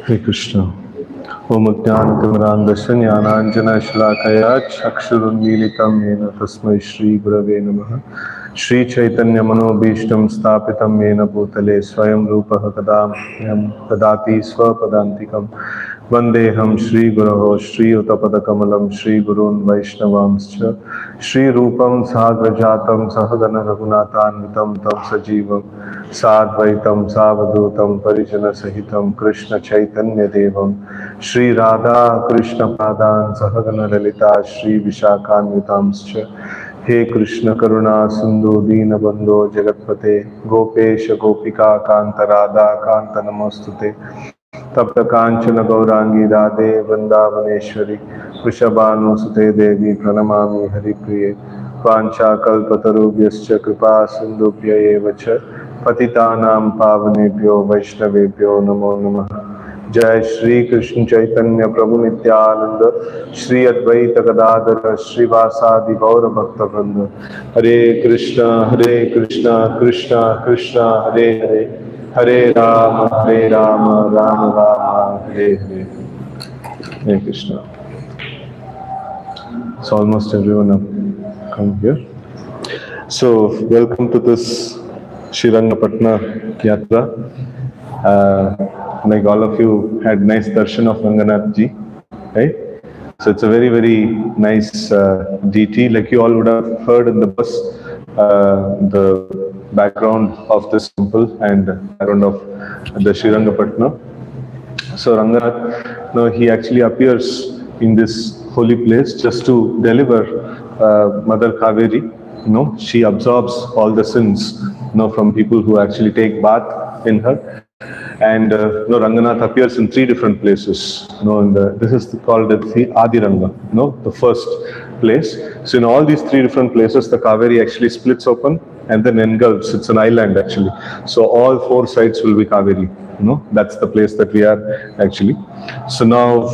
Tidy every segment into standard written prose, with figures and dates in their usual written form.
Hare Krishna. Om Jnanatimirandasya Jnananjana Shlakaya Chakshurunmilitam Yena Tasmai Shri Gurave Namaha. Shri Chaitanya Manobhishtam Stapitam Yena Bhutale Swayam Rupaha Kadam Kadati Swapadantikam Vandeham Shri Guraho Shri Utapadakamalam Shri Gurun Vaishnavamscha Shri Rupam Sagrajatam Sahagana Raghunathanvitam Tam Sajivam Sadvaitam Savadutam Parijana Sahitam Krishna Chaitanya Devam Shri Radha Krishna Padan Sahagana Lalita Shri Vishakhanvitamscha He Krishna Karuna Sindhu Dina Bandho Jagatpate Gopesha Gopika Kanta Radha Kanta Namostute Tapta Kanchana Gaurangi Radhe Vrindavaneshwari Vrishabhanu Sute Devi Pranamami Haripriye Vancha Kalpatarubhyascha Kripa Sindhubhya Eva Cha Patitanam Pavanebhyo Vaishnavebhyo Namo Namah. Jai Shri Krishna Chaitanya Prabhu Nityananda Shri Advaita Gadadhara Shri Vasadi Gaura Bhakta Vrinda. Hare Krishna Krishna Krishna Hare Hare Hare Rama Rama Rama Hare Hare. Hare Krishna. So almost everyone have come here. So welcome to this Srirangapatna Yatra. Like all of you had nice darshan of Ranganath ji, right? So it's a very, very nice deity. Like you all would have heard in the bus, the background of this temple and background of the Srirangapatna. So Ranganath, he actually appears in this holy place just to deliver Mother Kaveri. She absorbs all the sins, from people who actually take bath in her. And Ranganath appears in 3 different places. This is called the Adi Ranga, the first place. So in all these 3 different places, the Kaveri actually splits open and then engulfs. It's an island actually. So all 4 sides will be Kaveri. That's the place that we are actually. So now,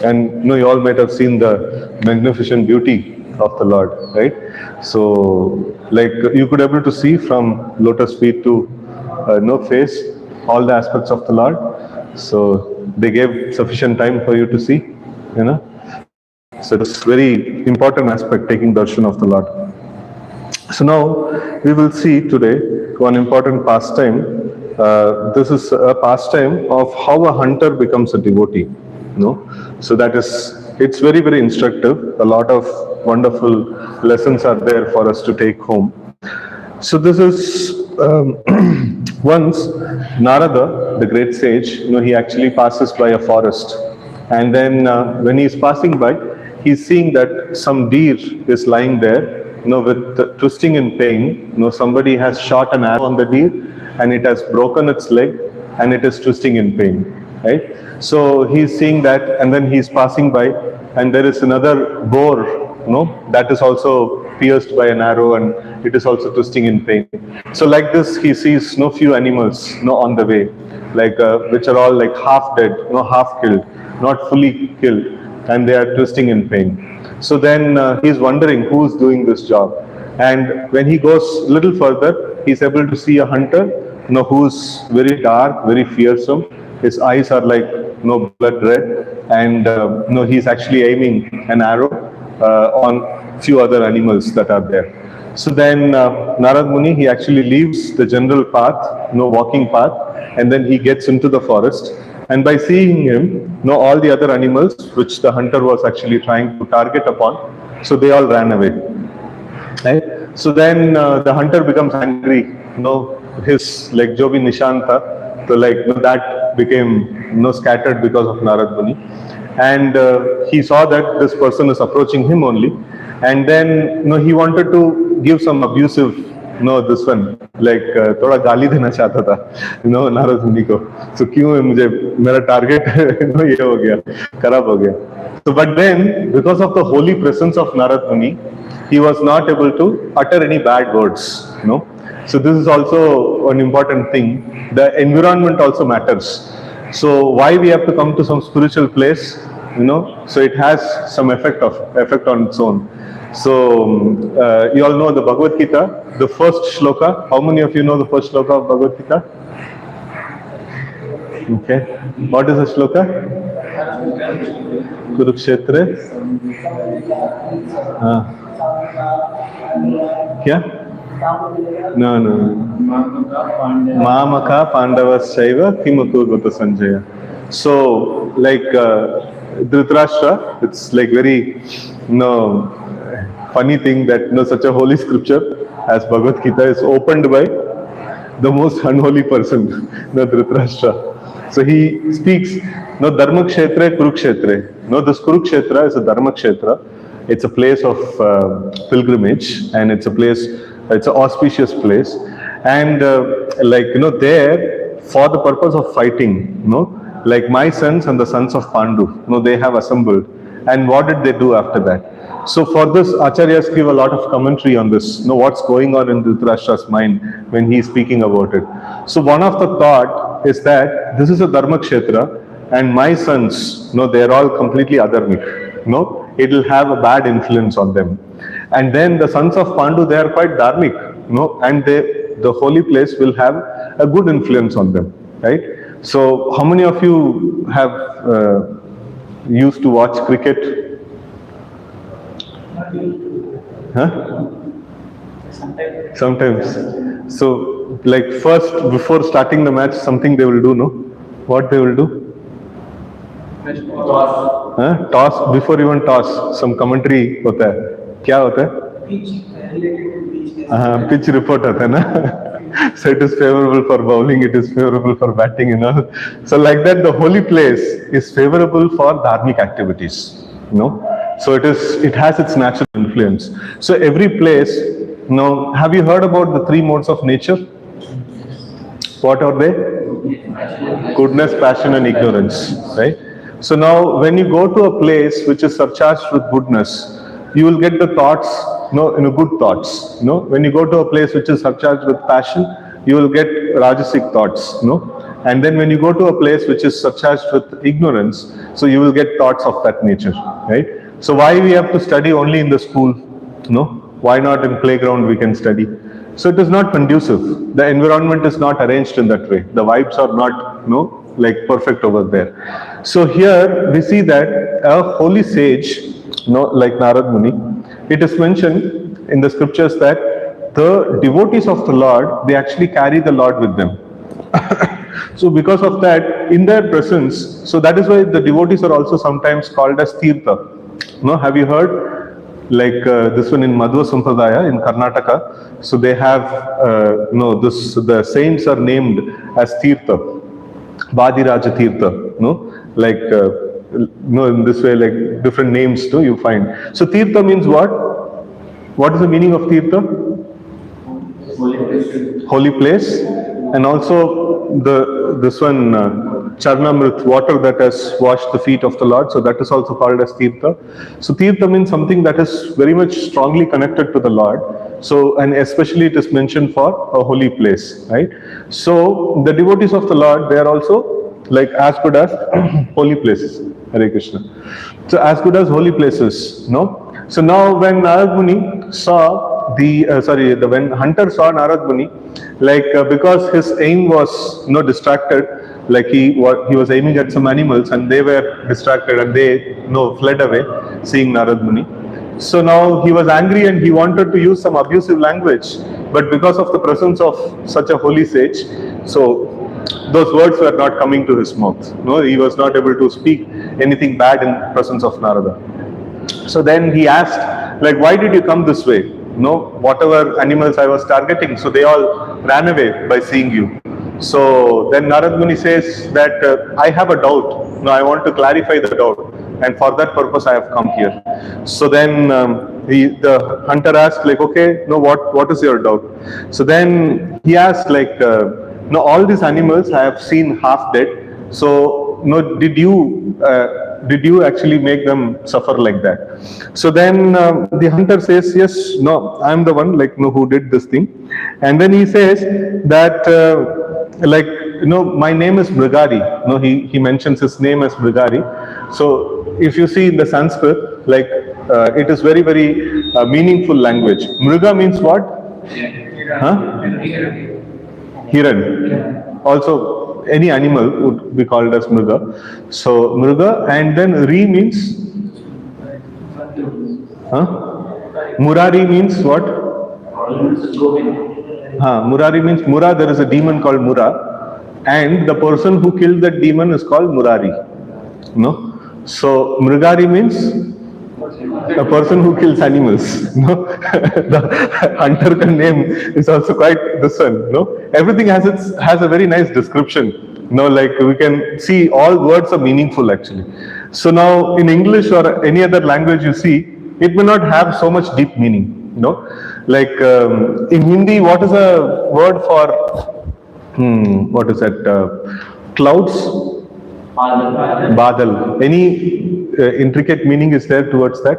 and you all might have seen the magnificent beauty of the Lord, right? So like you could able to see from lotus feet to face all the aspects of the Lord. So they gave sufficient time for you to see, So it's very important aspect, taking darshan of the Lord. So now we will see today one important pastime. This is a pastime of how a hunter becomes a devotee. So that is, it's very, very instructive. A lot of wonderful lessons are there for us to take home. So this is once Narada, the great sage, he actually passes by a forest, and then when he is passing by, he is seeing that some deer is lying there, with twisting in pain. Somebody has shot an arrow on the deer, and it has broken its leg, and it is twisting in pain, right? So he is seeing that, and then he is passing by, and there is another boar, that is also pierced by an arrow, and it is also twisting in pain. So like this, he sees few animals, on the way, like which are all like half dead, half killed, not fully killed, and they are twisting in pain. So then he's wondering who's doing this job. And when he goes a little further, he's able to see a hunter, who's very dark, very fearsome. His eyes are like blood red, and he's actually aiming an arrow on few other animals that are there. So then Narad Muni, he actually leaves the general path, walking path, and then he gets into the forest. And by seeing him, all the other animals which the hunter was actually trying to target upon, so they all ran away. Right? So then the hunter becomes angry, his like Jobi Nishanta, so like that became scattered because of Narad Muni. And he saw that this person is approaching him only. And then he wanted to give some abusive No, this one, like थोड़ा गाली देना चाहता था, नारद मुनि को. So क्यों मुझे मेरा target ये हो गया, खराब हो गया. So but then because of the holy presence of Narad Muni, he was not able to utter any bad words. So this is also an important thing. The environment also matters. So why we have to come to some spiritual place? So it has some effect on its own. So you all know the Bhagavad Gita, the first shloka. How many of you know the first shloka of Bhagavad Gita? Okay. What is the shloka? Kurukshetra. Kya? No. Mamaka Pandavasaiva Kimakurvata Sanjaya. So, like Dhritarashtra, it's like very, funny thing that such a holy scripture as Bhagavad Gita is opened by the most unholy person, Dhritarashtra. So he speaks, Dharma Kshetra, Kurukshetra. This Kurukshetra is a Dharma Kshetra. It's a place of pilgrimage, and it's an auspicious place. And there, for the purpose of fighting, like my sons and the sons of Pandu, they have assembled. And what did they do after that? So for this, Acharyas give a lot of commentary on this, what's going on in Dhritarashtra's mind when he's speaking about it. So one of the thought is that this is a Dharma Kshetra, and my sons, they're all completely adharmic. It will have a bad influence on them. And then the sons of Pandu, they are quite dharmic, and the holy place will have a good influence on them, right? So how many of you have used to watch cricket? Huh? Sometimes. So, like first, before starting the match, something they will do, no? What they will do? Toss. Toss. Before even toss, some commentary होता है. क्या होता है? Pitch report आता है ना? So it is favorable for bowling, it is favorable for batting, So like that, the holy place is favorable for dharmic activities, So it has its natural influence. So every place, have you heard about the three modes of nature? What are they? Goodness, passion, and ignorance, right? So now when you go to a place which is surcharged with goodness, you will get the thoughts, good thoughts. When you go to a place which is surcharged with passion, you will get rajasic thoughts. And then when you go to a place which is surcharged with ignorance, so you will get thoughts of that nature, right? So why we have to study only in the school? Why not in playground we can study? So it is not conducive. The environment is not arranged in that way. The vibes are not, like perfect over there. So here we see that a holy sage, like Narad Muni, it is mentioned in the scriptures that the devotees of the Lord, they actually carry the Lord with them. So because of that, in their presence, so that is why the devotees are also sometimes called as Tirtha. Have you heard? Like this one in Madhva Sampradaya in Karnataka. So they have, the saints are named as Tirtha. Badiraja Tirtha, like, in this way, like different names too you find. So Tirtha means what? What is the meaning of Tirtha? Holy place. And also this one, Charnamrit, water that has washed the feet of the Lord. So that is also called as Tirtha. So Tirtha means something that is very much strongly connected to the Lord. So, and especially it is mentioned for a holy place, right? So the devotees of the Lord, they are also like as good as holy places. Hare Krishna. So as good as holy places, So now when Narad Muni saw when Hunter saw Narad Muni, like because his aim was distracted, like he was aiming at some animals and they were distracted and they fled away seeing Narad Muni. So now he was angry and he wanted to use some abusive language, but because of the presence of such a holy sage, so those words were not coming to his mouth. He was not able to speak anything bad in presence of Narada. So then he asked, like, why did you come this way? Whatever animals I was targeting, so they all ran away by seeing you. So then Narad Muni says that I have a doubt. I want to clarify the doubt. and for that purpose I have come here. So then the hunter asked like, okay, no, what is your doubt? So then he asked like, no, all these animals I have seen half dead. So no, did you actually make them suffer like that? So then the hunter says, yes, no, I am the one like, no, who did this thing. And then he says that like, my name is Mrigari. He mentions his name as Mrigari. So if you see in the Sanskrit, like it is very, very meaningful language. Mriga means what? Huh? Hiran. Also, any animal would be called as Mriga. So Mriga, and then Ri means? Murari means what? Murari means Mura. There is a demon called Mura, and the person who killed that demon is called Murari. No, so Mrigari means a person who kills animals. No, the hunter name is also quite this one. No, everything has a very nice description. No, like we can see all words are meaningful actually. So now in English or any other language you see, it may not have so much deep meaning. Like in Hindi, what is a word for what is that? Clouds? Badal. Any intricate meaning is there towards that?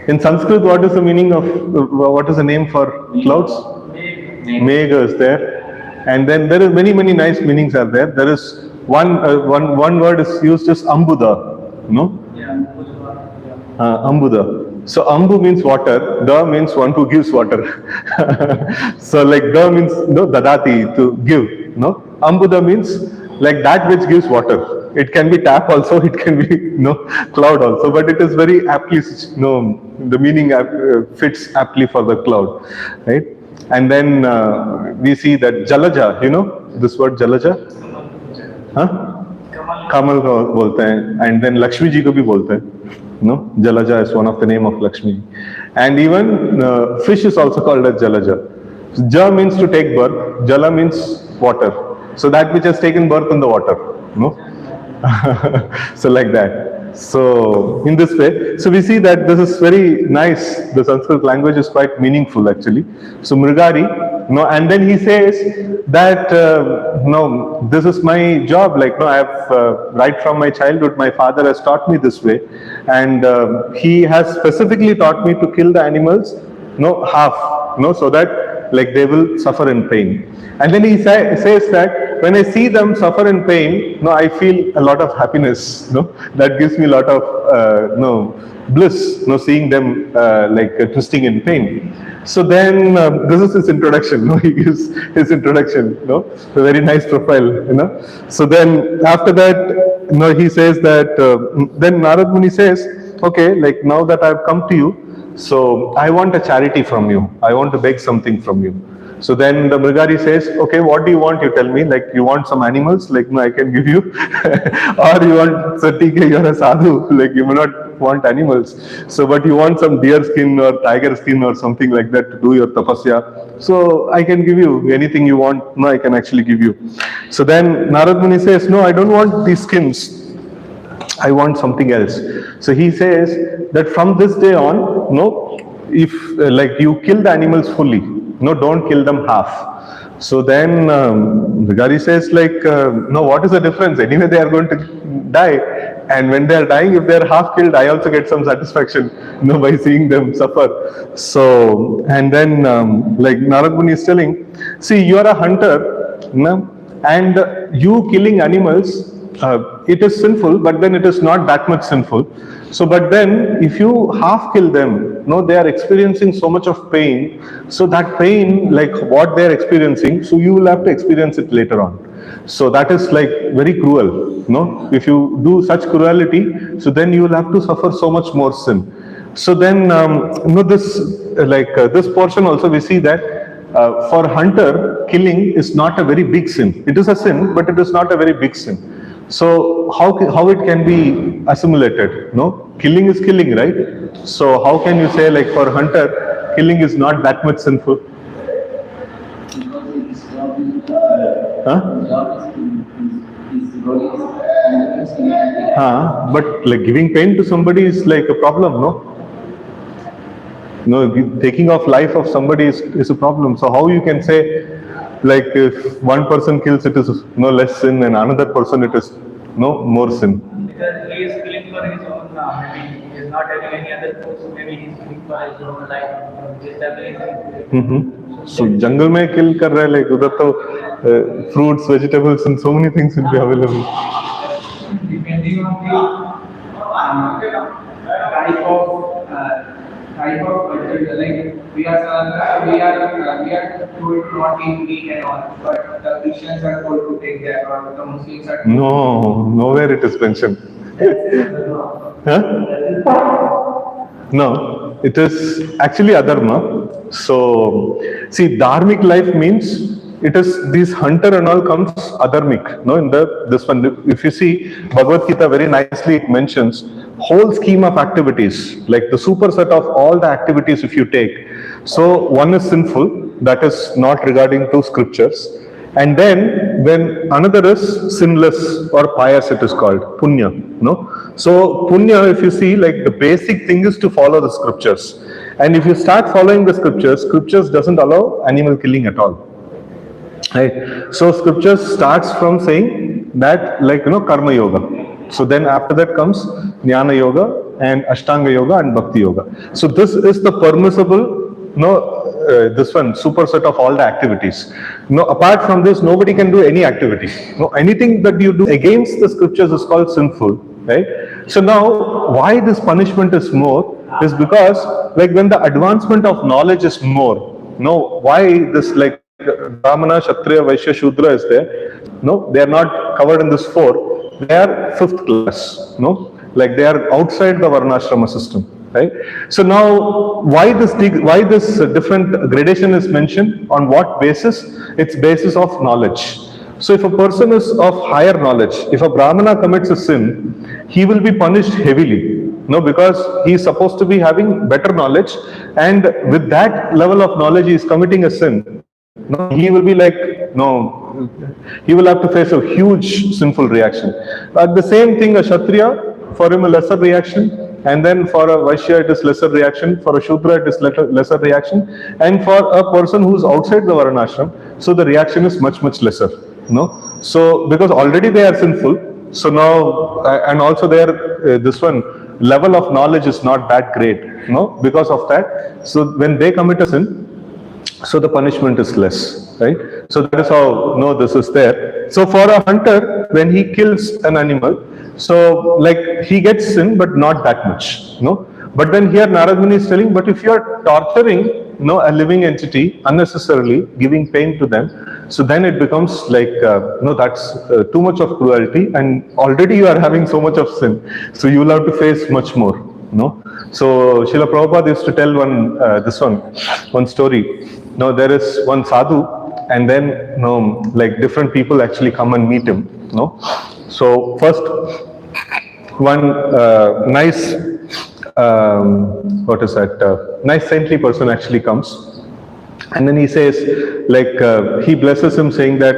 In Sanskrit, what is the meaning of, what is the name for clouds? Megha is there. And then there is many nice meanings are there. There is one word is used as Ambuda. No? Ambuda. So Ambu means water, Da means one who gives water. So like Da means Dadati, to give. No? Ambuda means like that which gives water. It can be tap also, it can be cloud also, but it is very aptly, the meaning fits aptly for the cloud, right? And then we see that Jalaja, this word Jalaja? Kamal ko bolte hain, and then Lakshmi ji ko bhi bolte hain. No, Jalaja is one of the name of Lakshmi. And even fish is also called as Jalaja. Ja means to take birth, Jala means water. So that which has taken birth in the water. No? So like that. So in this way, so we see that this is very nice. The Sanskrit language is quite meaningful actually. So Mrigari, and then he says that this is my job. Like I have right from my childhood, my father has taught me this way, and he has specifically taught me to kill the animals, half, so that like they will suffer in pain. And then he says that when I see them suffer in pain, I feel a lot of happiness. That gives me a lot of bliss. Seeing them like twisting in pain. So then this is his introduction. He gives his introduction. A very nice profile. So then after that, he says that. Then Narad Muni says, okay, like now that I've come to you, so I want a charity from you. I want to beg something from you. So then the Mrigari says, okay, what do you want? You tell me, like you want some animals, like I can give you, or you want, so TK, you're a sadhu, like you may not want animals. So, but you want some deer skin or tiger skin or something like that to do your tapasya. So I can give you anything you want. I can actually give you. So then Narad Muni says, no, I don't want these skins. I want something else. So he says that from this day on, if like you kill the animals fully, don't kill them half. So then Mrigari says like, no, what is the difference? Anyway, they are going to die. And when they are dying, if they are half killed, I also get some satisfaction, by seeing them suffer. So, and then like Narad Muni is telling, see, you are a hunter, and you killing animals, it is sinful, but then it is not that much sinful. So, but then if you half kill them, they are experiencing so much of pain. So that pain, like what they are experiencing, so you will have to experience it later on. So that is like very cruel. If you do such cruelty, so then you will have to suffer so much more sin. So then, this this portion also we see that for hunter, killing is not a very big sin. It is a sin, but it is not a very big sin. So how it can be assimilated? Killing is killing, right? So how can you say like for hunter, killing is not that much sinful? But like giving pain to somebody is like a problem, no? No, taking off life of somebody is a problem. So how you can say, like, if one person kills, it is no less sin, and another person it is no more sin? Because he is killing for his own, maybe he is not having any other food, so maybe he is killing for his own life. This ability. So jungle में kill कर रहे, like उधर तो fruits, vegetables, and so many things will be available. Depending on the type of culture, like we are told not to eat meat and all, but the Christians are told to take that, or the Muslims are told. No, nowhere it is mentioned. Huh? No, it is actually adharma. So, see, dharmic life means it is these hunter and all comes adharmic. No, in this one, if you see Bhagavad Gita, very nicely it mentions whole scheme of activities, like the superset of all the activities if you take. So one is sinful, that is not regarding to scriptures. And then when another is sinless or pious, it is called punya. No, so punya, if you see, like the basic thing is to follow the scriptures. And if you start following the scriptures doesn't allow animal killing at all. Right? So scriptures starts from saying that, like, karma yoga. So then after that comes Jnana Yoga and Ashtanga Yoga and Bhakti Yoga. So this is the permissible, this one, superset of all the activities. Apart from this, nobody can do any activity. Anything that you do against the scriptures is called sinful, right? So now, why this punishment is more is because, like, when the advancement of knowledge is more, why this, like, Brahmana, Kshatriya, Vaishya, Shudra is there? No, they are not covered in this 4. They are 5th class, like they are outside the Varnashrama system, right? So now, why this different gradation is mentioned? On what basis? It's basis of knowledge. So if a person is of higher knowledge, if a Brahmana commits a sin, he will be punished heavily. Because he is supposed to be having better knowledge, and with that level of knowledge, he is committing a sin. He will be like, he will have to face a huge sinful reaction. But the same thing, a Kshatriya, for him a lesser reaction, and then for a Vaishya it is lesser reaction, for a Shudra it is lesser reaction, and for a person who is outside the Varnashram, so the reaction is much, much lesser. So because already they are sinful, so now, and also their this one, level of knowledge is not that great, because of that. So when they commit a sin, so the punishment is less, right? So that is how, this is there. So for a hunter, when he kills an animal, so like he gets sin, but not that much, But then here Narad Muni is telling, but if you are torturing, a living entity unnecessarily, giving pain to them, so then it becomes like, that's too much of cruelty, and already you are having so much of sin, so you will have to face much more, So Srila Prabhupada used to tell one story. There is one sadhu, and then like different people actually come and meet him. So first, one nice nice saintly person actually comes, and then he says, like, he blesses him, saying that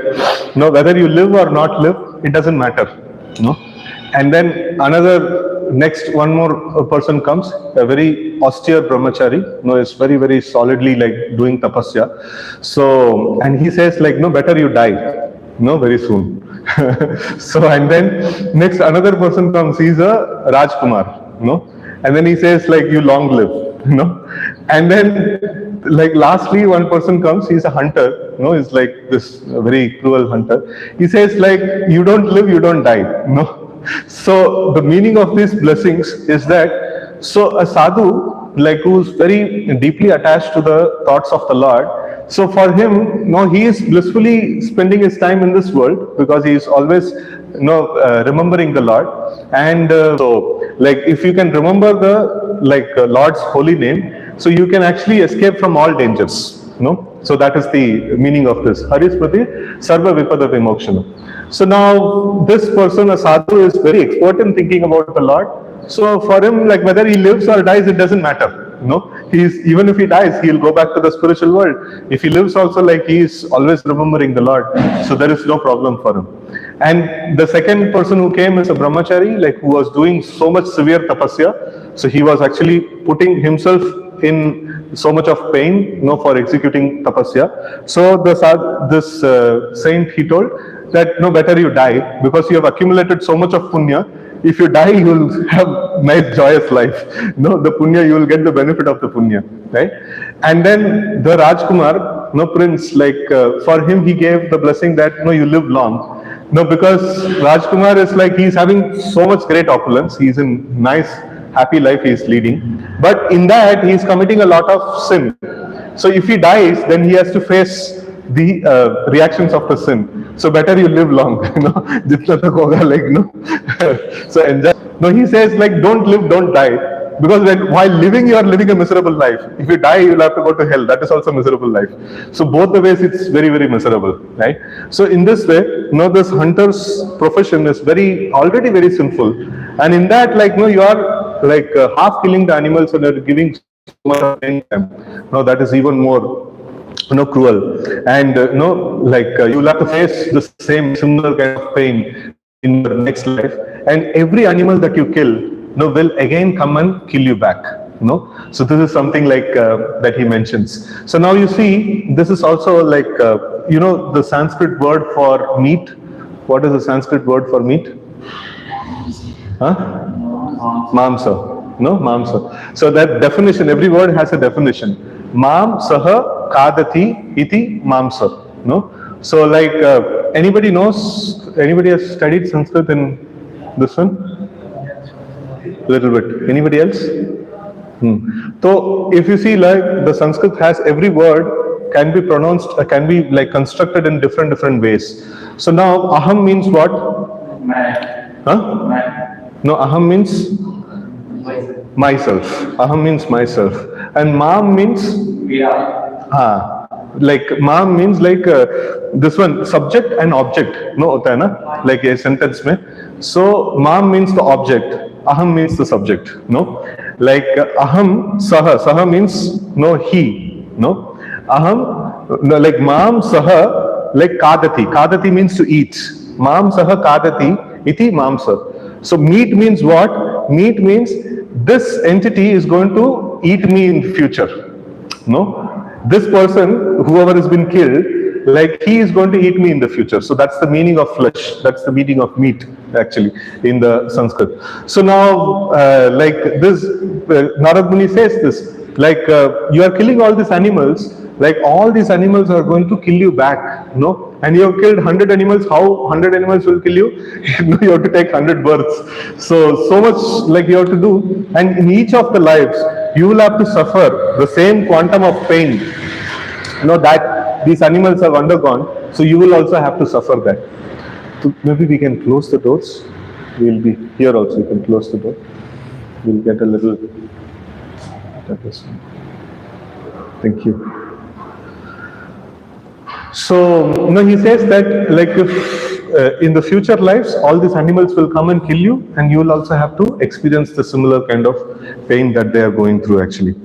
whether you live or not live, it doesn't matter. And then next one more person comes, a very austere brahmachari, is very, very solidly like doing tapasya. So, and he says, like, better you die, very soon. So, and then next another person comes, he's a Rajkumar, and then he says, like, you long live, and then, like, lastly one person comes, he's a hunter, he's like this very cruel hunter. He says, like, you don't live, you don't die, So the meaning of these blessings is that, so a sadhu, like, who's very deeply attached to the thoughts of the Lord, so for him, he is blissfully spending his time in this world, because he is always, remembering the Lord. And so, like, if you can remember the, like, Lord's holy name, so you can actually escape from all dangers. So that is the meaning of this. Harisprati Sarva Vipada Vimokshana. So now this person, a sadhu, is very expert in thinking about the Lord. So for him, like, whether he lives or dies, it doesn't matter. Even if he dies, he'll go back to the spiritual world. If he lives also, like, he is always remembering the Lord. So there is no problem for him. And the second person who came is a brahmachari, like who was doing so much severe tapasya. So he was actually putting himself in so much of pain, for executing tapasya. So this saint, he told that no, better you die, because you have accumulated so much of punya. If you die, you will have nice joyous life. The punya, you will get the benefit of the punya, right? And then the Rajkumar, prince, like for him he gave the blessing that you live long. No, because Rajkumar is like, he's having so much great opulence, he's in nice happy life he's leading, but in that he's committing a lot of sin. So if he dies, then he has to face the reactions of the sin. So better you live long, jitna tak hoga, like so enjoy. No, he says like, don't live, don't die. Because while living, you are living a miserable life. If you die, you'll have to go to hell. That is also a miserable life. So both the ways, it's very, very miserable, right? So in this way, this hunter's profession is already very sinful. And in that, like, you are like half killing the animals and are giving so much pain to them. That is even more cruel. And you'll have to face the similar kind of pain in your next life. And every animal that you kill, will again come and kill you back. So this is something like that he mentions. So now you see, this is also like the Sanskrit word for meat. What is the Sanskrit word for meat? Mamsa. Mamsa. So that definition, every word has a definition. Mam saha kadati iti mamsa. So like anybody has studied Sanskrit in this one? Little bit. Anybody else? So if you see, like the Sanskrit has every word can be pronounced, can be like constructed in different ways. So now aham means what? No, aham means myself. Aham means myself. And mam means like mam means like this one, subject and object. No, hota hai na? Like a sentence mein. So mam means the object. Aham means the subject, like aham saha means he, aham, like mam saha, like kadati means to eat, mam saha kadati iti mamsa. So meat means what? Meat means this entity is going to eat me in future. This person, whoever has been killed, like he is going to eat me in the future. So that's the meaning of flesh. That's the meaning of meat, actually, in the Sanskrit. So now, like this, Narad Muni says this, like you are killing all these animals, like all these animals are going to kill you back, and you have killed 100 animals. How 100 animals will kill you? You have to take 100 births. So much like you have to do, and in each of the lives, you will have to suffer the same quantum of pain, that these animals have undergone. So you will also have to suffer that. So maybe we can close the doors. We will be here also. You can close the door. We'll get a little. Thank you. So he says that like if in the future lives all these animals will come and kill you, and you will also have to experience the similar kind of pain that they are going through, actually.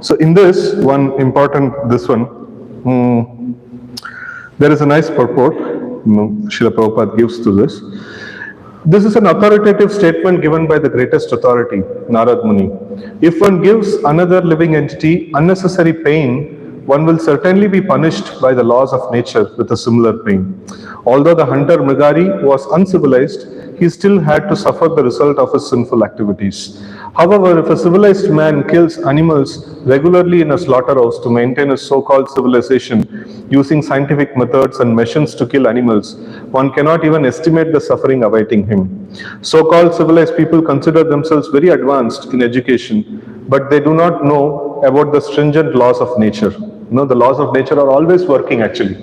So in this one important, this one, there is a nice purport Srila Prabhupada gives to this. This is an authoritative statement given by the greatest authority, Narad Muni. If one gives another living entity unnecessary pain, one will certainly be punished by the laws of nature with a similar pain. Although the hunter Mrigari was uncivilized, he still had to suffer the result of his sinful activities. However, if a civilized man kills animals regularly in a slaughterhouse to maintain his so-called civilization, using scientific methods and machines to kill animals, one cannot even estimate the suffering awaiting him. So-called civilized people consider themselves very advanced in education, but they do not know about the stringent laws of nature. The laws of nature are always working, actually.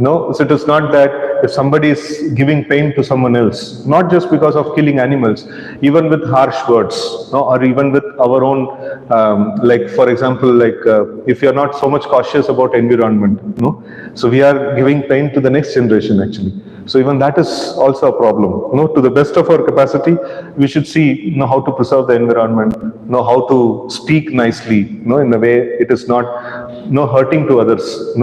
So it is not that if somebody is giving pain to someone else, not just because of killing animals, even with harsh words, or even with our own, like for example, like if you are not so much cautious about environment, so we are giving pain to the next generation, actually. So even that is also a problem. To the best of our capacity, we should see how to preserve the environment, how to speak nicely, in a way it is not hurting to others,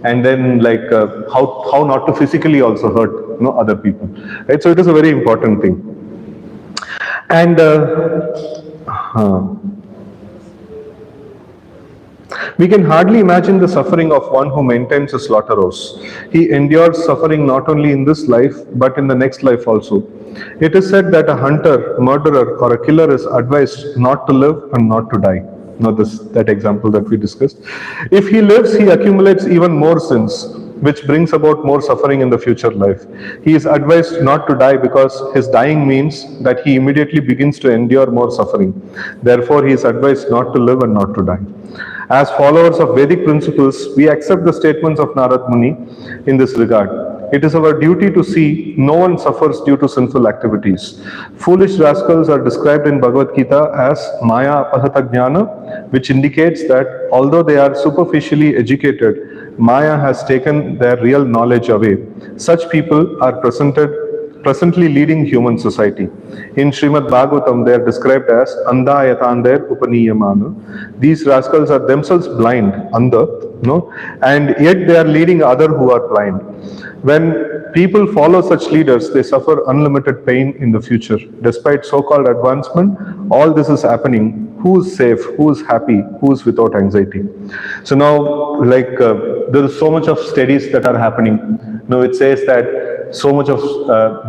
and then like how not to physically also hurt other people, right? So it is a very important thing. And we can hardly imagine the suffering of one who maintains a slaughterhouse. He endures suffering not only in this life, but in the next life also. It is said that a hunter, murderer, or a killer is advised not to live and not to die. Now that example that we discussed. If he lives, he accumulates even more sins, which brings about more suffering in the future life. He is advised not to die because his dying means that he immediately begins to endure more suffering. Therefore, he is advised not to live and not to die. As followers of Vedic principles, we accept the statements of Narad Muni in this regard. It is our duty to see no one suffers due to sinful activities. Foolish rascals are described in Bhagavad Gita as Maya Apahata Jnana, which indicates that although they are superficially educated, Maya has taken their real knowledge away. Such people are presently leading human society. In Srimad Bhagavatam, they are described as Andha Yatandir Upaniyamana. These rascals are themselves blind, Andha, and yet they are leading others who are blind. When people follow such leaders, they suffer unlimited pain in the future. Despite so-called advancement, all this is happening. Who is safe? Who is happy? Who is without anxiety? So now, there is so much of studies that are happening. Now it says that so much of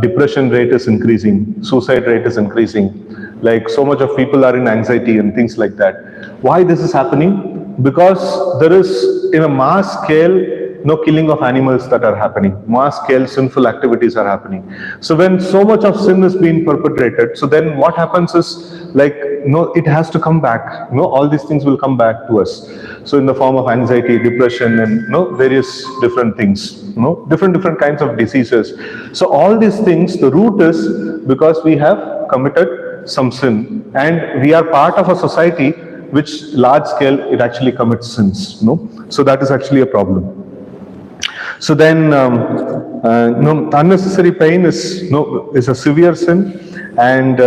depression rate is increasing, suicide rate is increasing, like so much of people are in anxiety and things like that. Why this is happening? Because there is, in a mass scale, no killing of animals that are happening. Mass scale sinful activities are happening. So when so much of sin is being perpetrated, so then what happens is, it has to come back. All these things will come back to us. So in the form of anxiety, depression, and various different things. Different kinds of diseases. So all these things, the root is because we have committed some sin, and we are part of a society which large scale it actually commits sins. So that is actually a problem. So then, unnecessary pain is a severe sin, and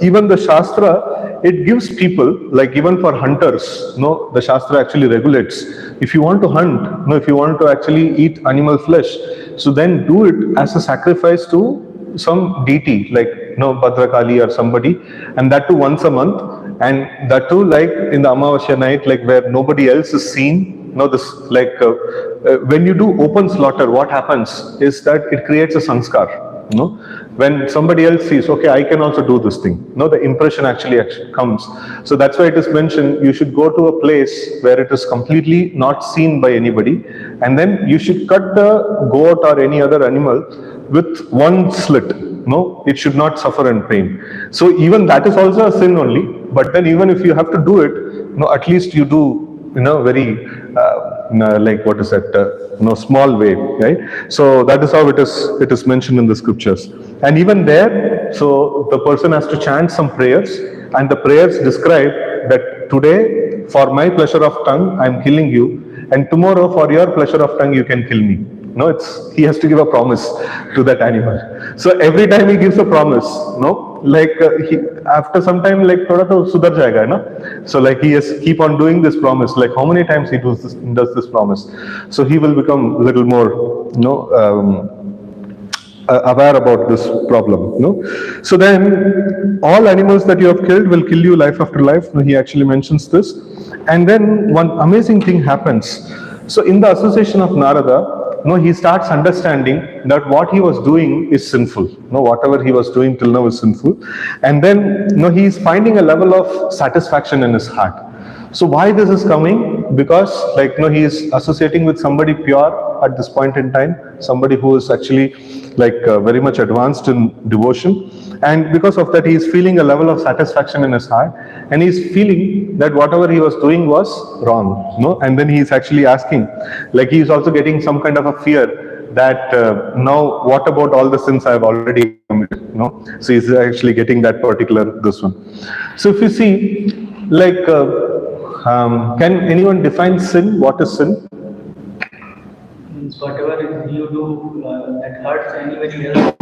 even the Shastra, it gives people, like even for hunters, the Shastra actually regulates. If you want to hunt, if you want to actually eat animal flesh, so then do it as a sacrifice to some deity, like Bhadrakali or somebody, and that too once a month, and that too like in the Amavasya night, like where nobody else is seen. When you do open slaughter, what happens is that it creates a sanskar. When somebody else sees, okay, I can also do this thing. The impression actually comes. So that's why it is mentioned, you should go to a place where it is completely not seen by anybody, and then you should cut the goat or any other animal with one slit. It should not suffer in pain. So even that is also a sin only. But then even if you have to do it, at least you do very small way, right? So that is how it is mentioned in the scriptures. And even there, so the person has to chant some prayers, and the prayers describe that today for my pleasure of tongue I am killing you, and tomorrow for your pleasure of tongue you can kill me. He has to give a promise to that animal. So every time he gives a promise, after some time, thoda to sudhar jayega, so he has keep on doing this promise. Like how many times he does this promise, so he will become a little more aware about this problem. So then all animals that you have killed will kill you life after life. He actually mentions this, and then one amazing thing happens. So in the association of Narada, he starts understanding that what he was doing is sinful. Whatever he was doing till now is sinful. And then, he is finding a level of satisfaction in his heart. So why this is coming? Because, he is associating with somebody pure at this point in time, somebody who is actually very much advanced in devotion. And because of that, he is feeling a level of satisfaction in his heart, and he is feeling that whatever he was doing was wrong. And then he is actually asking, he is also getting some kind of a fear that now what about all the sins I have already committed? So he is actually getting that particular this one. So if you see, can anyone define sin? What is sin? Means whatever you do that hurts anybody else.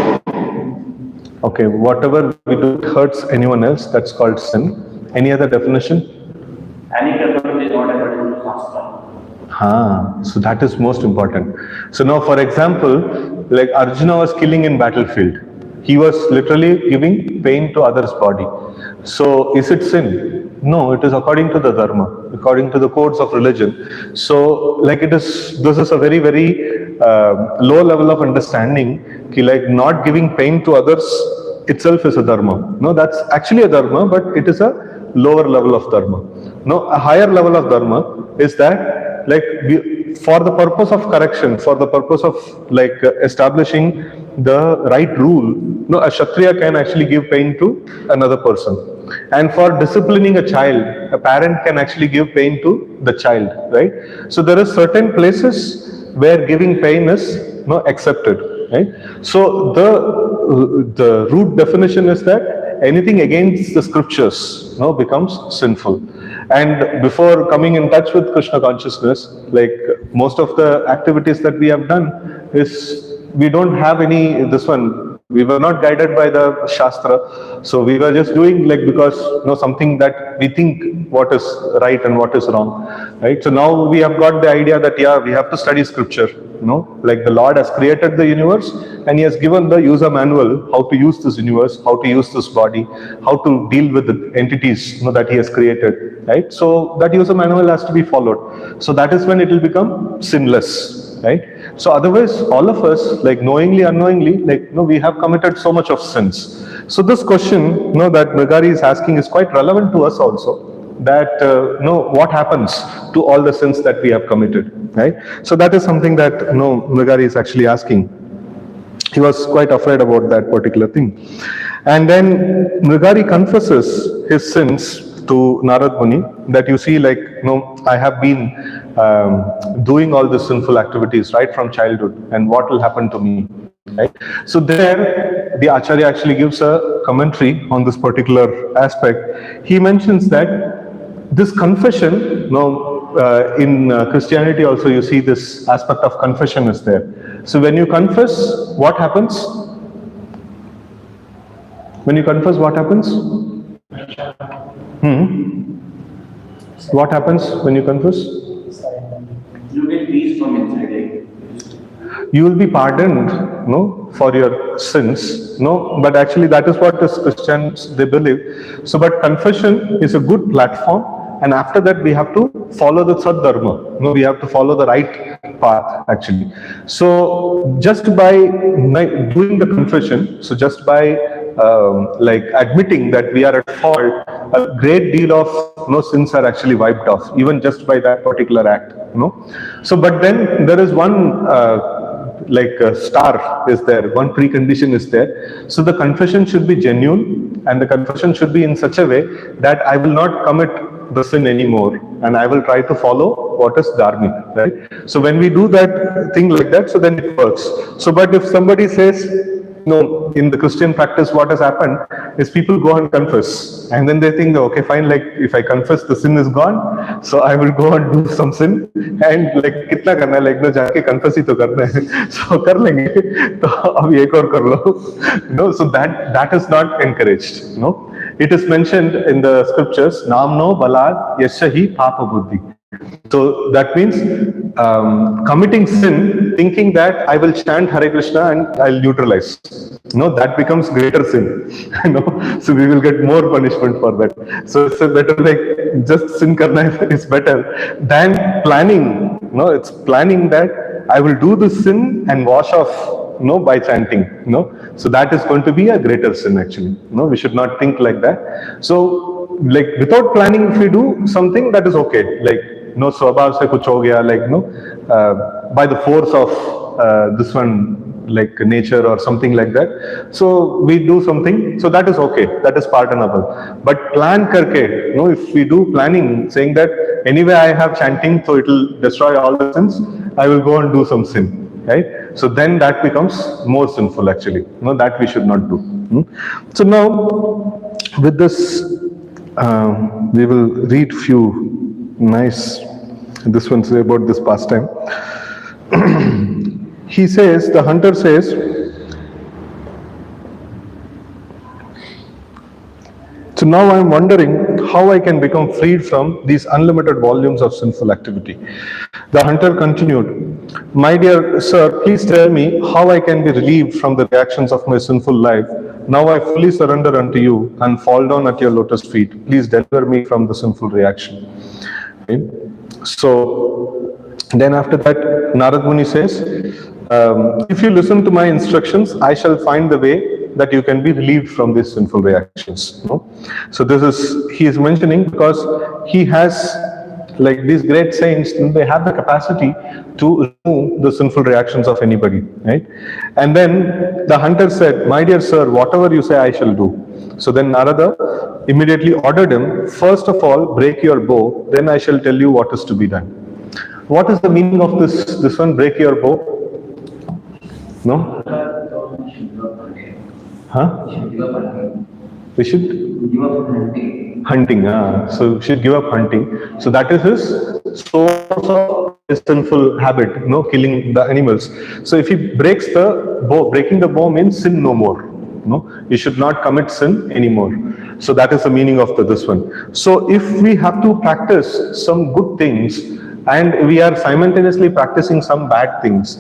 Okay, whatever we do hurts anyone else, that's called sin. Any other definition? Any person is not able to Shastra. So that is most important. So now, for example, like Arjuna was killing in battlefield. He was literally giving pain to others' body. So is it sin? No, it is according to the dharma, according to the codes of religion. So like this is a very, very low level of understanding, ki like not giving pain to others itself is a dharma. No, that's actually a dharma, but it is a lower level of dharma. No, a higher level of dharma is that like for the purpose of correction, for the purpose of like establishing the right rule, no, a Kshatriya can actually give pain to another person. And for disciplining a child, a parent can actually give pain to the child, right? So there are certain places where giving pain is accepted, right? So the root definition is that anything against the scriptures becomes sinful. And before coming in touch with Krishna consciousness, like most of the activities that we have done is we don't have any this one. We were not guided by the Shastra, so we were just doing like because something that we think what is right and what is wrong, right? So now we have got the idea that we have to study scripture, like the Lord has created the universe and He has given the user manual how to use this universe, how to use this body, how to deal with the entities that He has created, right? So that user manual has to be followed. So that is when it will become sinless, right? So otherwise, all of us, like knowingly, unknowingly, like we have committed so much of sins. So this question, that Mrigari is asking is quite relevant to us also. That what happens to all the sins that we have committed, right? So that is something that Mrigari is actually asking. He was quite afraid about that particular thing. And then Mrigari confesses his sins to Narad Muni, that you see like, I have been doing all the sinful activities right from childhood, and what will happen to me, right? So there, the Acharya actually gives a commentary on this particular aspect. He mentions that this confession, in Christianity also you see this aspect of confession is there. So when you confess, what happens? When you confess, what happens? What happens when you confess? You get peace from inside. You will be pardoned, for your sins, but actually that is what the Christians, they believe. So, but confession is a good platform, and after that we have to follow the Saddharma. We have to follow the right path actually. So, just by doing the confession, so just by like admitting that we are at fault, a great deal of sins are actually wiped off, even just by that particular act. So, but then there is one like a star is there, one precondition is there. So the confession should be genuine, and the confession should be in such a way that I will not commit the sin anymore, and I will try to follow what is dharmic, right? So when we do that thing like that, so then it works. So but if somebody says, in the Christian practice, what has happened is people go and confess, and then they think, okay, fine, like if I confess, the sin is gone, so I will go and do some sin, and like kitna karna hai, like jaake confess hi to karna hai, so kar lenge, to abhi ek aur kar lo, so that is not encouraged. It is mentioned in the scriptures, namno balad yashahi papa buddhi. So that means committing sin, thinking that I will chant Hare Krishna and I'll neutralize. That becomes greater sin. So we will get more punishment for that. So it's better like just sin karna is better than planning. It's planning that I will do this sin and wash off by chanting. So that is going to be a greater sin actually. We should not think like that. So like without planning, if we do something, that is okay. Like swabhav se kuch ho gaya, like by the force of this one, like nature or something like that. So we do something, so that is okay, that is pardonable. But plan karke, if we do planning, saying that anyway I have chanting, so it will destroy all the sins, I will go and do some sin, right? So then that becomes more sinful actually. That we should not do. So now with this, we will read few nice, this one says about this pastime. He says, the hunter says, so now I am wondering how I can become freed from these unlimited volumes of sinful activity. The hunter continued, "My dear sir, please tell me how I can be relieved from the reactions of my sinful life. Now I fully surrender unto you and fall down at your lotus feet. Please deliver me from the sinful reaction." Right? So then after that, Narad Muni says, "If you listen to my instructions, I shall find the way that you can be relieved from these sinful reactions." No? So this is, he is mentioning because he has, like these great saints, they have the capacity to remove the sinful reactions of anybody, right? And then the hunter said, "My dear sir, whatever you say I shall do." So then Narada immediately ordered him, "First of all, break your bow, then I shall tell you what is to be done." What is the meaning of this one, break your bow? No? Huh? We should Give up hunting. hunting. So we should give up hunting. So that is his source of his sinful habit, killing the animals. So if he breaks the bow, breaking the bow means sin no more. No, you should not commit sin anymore. So that is the meaning of this one. So if we have to practice some good things and we are simultaneously practicing some bad things,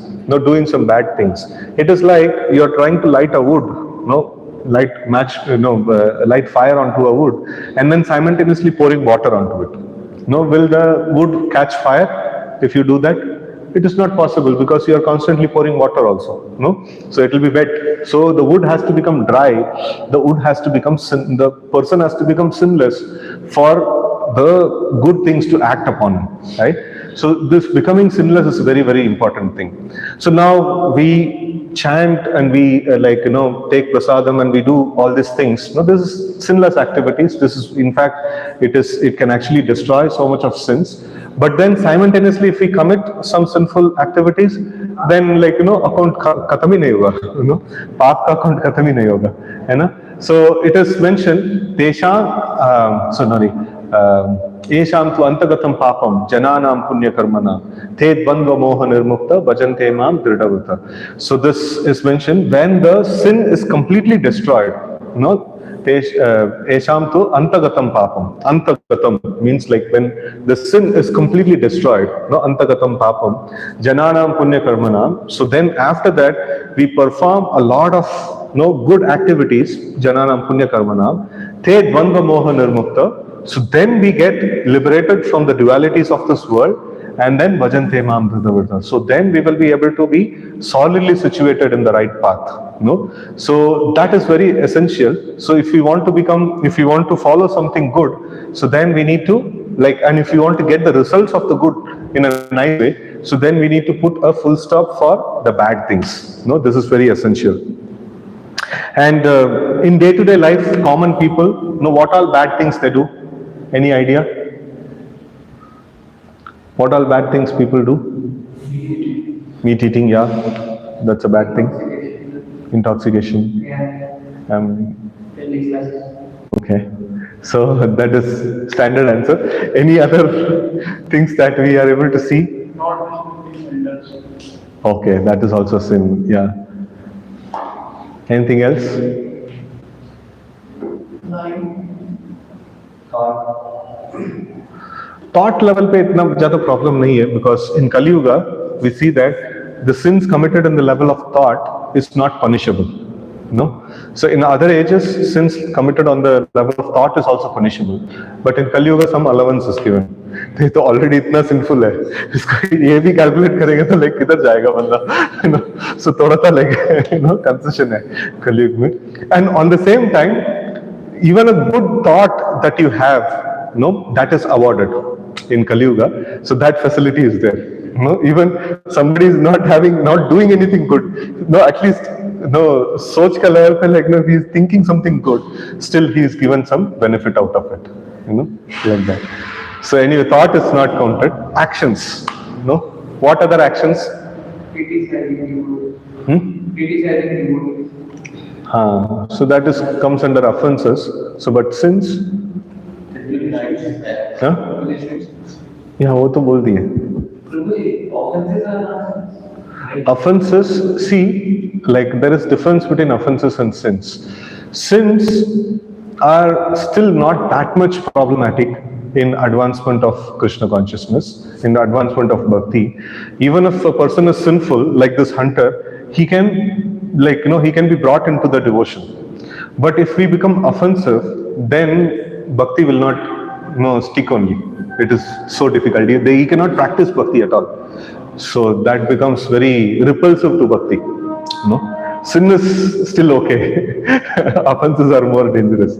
doing some bad things, it is like you are trying to light a wood, light fire onto a wood, and then simultaneously pouring water onto it. Will the wood catch fire if you do that? It is not possible because you are constantly pouring water also. So it will be wet. So the wood has to become dry. The wood has to become the person has to become sinless for the good things to act upon him, right? So this becoming sinless is a very, very important thing. So now we chant and we take prasadam and we do all these things. This is sinless activities. This is, in fact, it can actually destroy so much of sins. But then simultaneously, if we commit some sinful activities, then account khatam hi nahi hoga, paap ka account khatam hi nahi hoga, hai na? So it is mentioned, Esham tu antagatam papam jananam punya karmana ted bandva moha nirmukta bhajante mam dridavata. So this is mentioned when the sin is completely destroyed. Esham tu antagatam papam. Antagatam means like when the sin is completely destroyed. Antagatam papam jananam punya karmana. So then after that we perform a lot of good activities. Jananam punya karmana ted bandva moha nirmukta. So then we get liberated from the dualities of this world, and then bhajante mam dhridavarta. So then we will be able to be solidly situated in the right path. So that is very essential. So if we want to follow something good, so then we need to and if you want to get the results of the good in a nice way, so then we need to put a full stop for the bad things. This is very essential. And in day-to-day life, common people, what all bad things they do? Any idea? What all bad things people do? Meat eating, yeah, that's a bad thing. Intoxication. Okay, so that is standard answer. Any other things that we are able to see? Okay, that is also sin. Yeah. Anything else? Thought level पे इतना ज़्यादा problem नहीं है, because in Kali Yuga we see that the sins committed in the level of thought is not punishable. So in other ages, sins committed on the level of thought is also punishable, but in Kali Yuga some allowance is given. ये तो already इतना sinful है, इसको ये भी calculate करेंगे तो किधर जाएगा बंदा? So थोड़ा सा concession है Kali Yuga में. And on the same time, even a good thought that you have, that is awarded in Kali Yuga. So that facility is there. Even somebody is not doing anything good, at least soch ka level pe he is thinking something good, still he is given some benefit out of it, like that. So anyway, thought is not counted. Actions, what other actions? So that comes under offenses. So but sins, yeah, वो तो बोल दिए. Offenses, see, there is difference between offenses and sins. Sins are still not that much problematic in advancement of Krishna consciousness, in the advancement of bhakti. Even if a person is sinful, like this hunter, he can, like, he can be brought into the devotion. But if we become offensive, then bhakti will not, stick only. It is so difficult. He cannot practice bhakti at all. So that becomes very repulsive to bhakti. Sin is still okay. Offenses are more dangerous.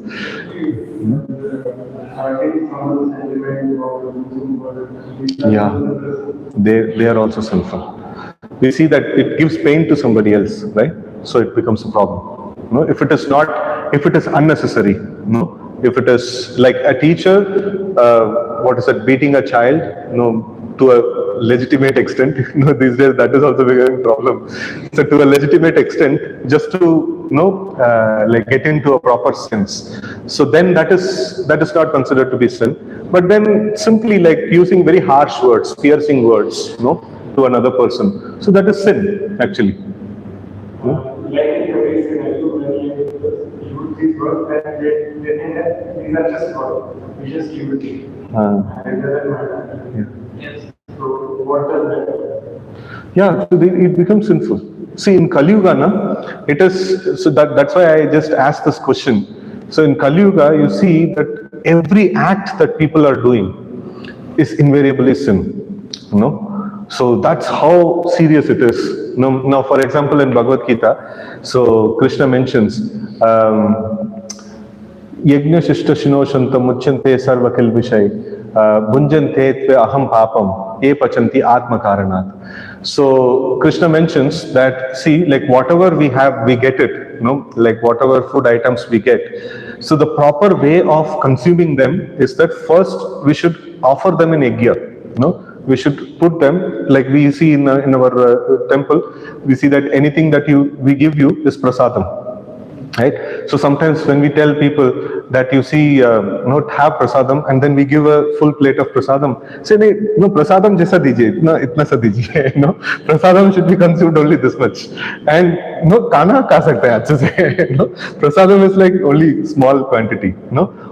Yeah, they are also sinful. We see that it gives pain to somebody else, right? So it becomes a problem. If it is not, if it is unnecessary, if it is like a teacher, beating a child, to a legitimate extent, these days that is also becoming a problem. So to a legitimate extent, just to, get into a proper sense. So then that is not considered to be sin. But then simply like using very harsh words, piercing words, to another person. So that is sin, actually. Like in the way scenario, when you use these words, then they think that these are just words. We just use it. It doesn't matter. Yeah. Yes. So what does that mean? Yeah, so it becomes sinful. See, in Kali Yuga, it is, so that's why I just asked this question. So in Kali Yuga, you see that every act that people are doing is invariably sin. So that's how serious it is. Now, for example, in Bhagavad Gita, so Krishna mentions, Yajna Shishta Shino Shanta Muchyante Sarva Kilvishay Bhunjante Tve Aham Papam E Pachanti Atma Karanat. So Krishna mentions that, see, like whatever we have, we get it, like whatever food items we get. So the proper way of consuming them is that first we should offer them in yajna, we should put them, like we see in our temple, we see that anything that we give you is prasadam. Right? So sometimes when we tell people that you see, have prasadam, and then we give a full plate of prasadam, say, no, prasadam jaisa dijiye, itna sa dijiye, prasadam should be consumed only this much. And kana ka sakta hai achhe se, prasadam is like only small quantity.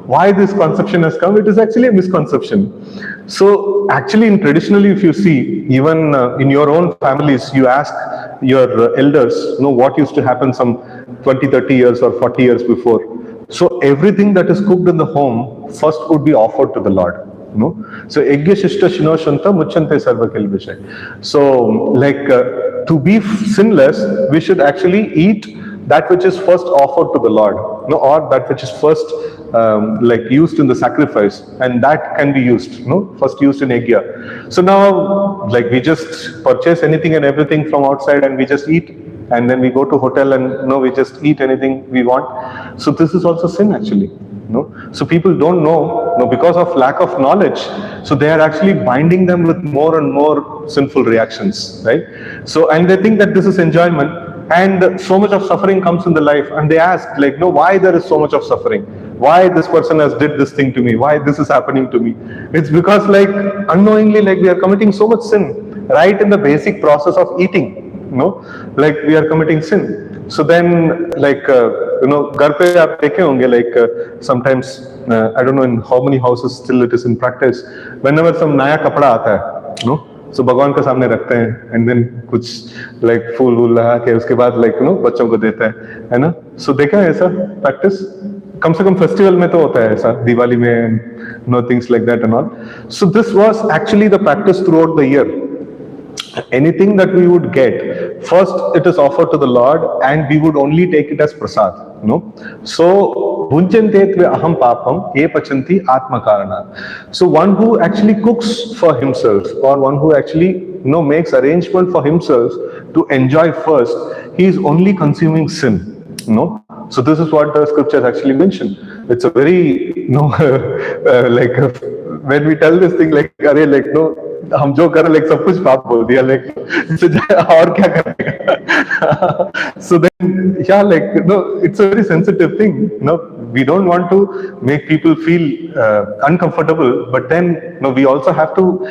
Why this conception has come? It is actually a misconception. So actually, traditionally, if you see, even in your own families, you ask your elders, what used to happen some 20, 30 years or 40 years before. So everything that is cooked in the home first would be offered to the Lord. So Yajna Shishta Shino Shanta Muchyante Sarva Kilvishay. So like to be sinless, we should actually eat that which is first offered to the Lord, or that which is first like used in the sacrifice, and that can be used, first used in yajna. So now, like we just purchase anything and everything from outside and we just eat, and then we go to hotel and we just eat anything we want. So this is also sin, actually. So people don't know, because of lack of knowledge. So they are actually binding them with more and more sinful reactions, right? So, and they think that this is enjoyment. And so much of suffering comes in the life, and they ask, like, why there is so much of suffering? Why this person has did this thing to me? Why this is happening to me? It's because, like, unknowingly, like, we are committing so much sin right in the basic process of eating. Like we are committing sin. So then, like, घर पे आप देखे होंगे, like sometimes I don't know in how many houses still it is in practice. Whenever some नया कपड़ा आता है, so भगवान के सामने रखते हैं, and then कुछ like फूल वूल लगा के उसके बाद like बच्चों को देता है ना? So देखा है ऐसा practice? कम से कम फेस्टिवल में तो होता है ऐसा, दिवाली में, things like that and all. So this was actually the practice throughout the year. Anything that we would get, first it is offered to the Lord, and we would only take it as prasad. So bhunjante tve aham papam e pachanti atma karana. So one who actually cooks for himself, or one who actually makes arrangement for himself to enjoy first, he is only consuming sin. So this is what the scriptures actually mention. It's a very like when we tell this thing, like हम जो कर like सब कुछ पाप बोल दिया, like और क्या करेगा? So then, yeah, like it's a very sensitive thing. We don't want to make people feel uncomfortable, but then we also have to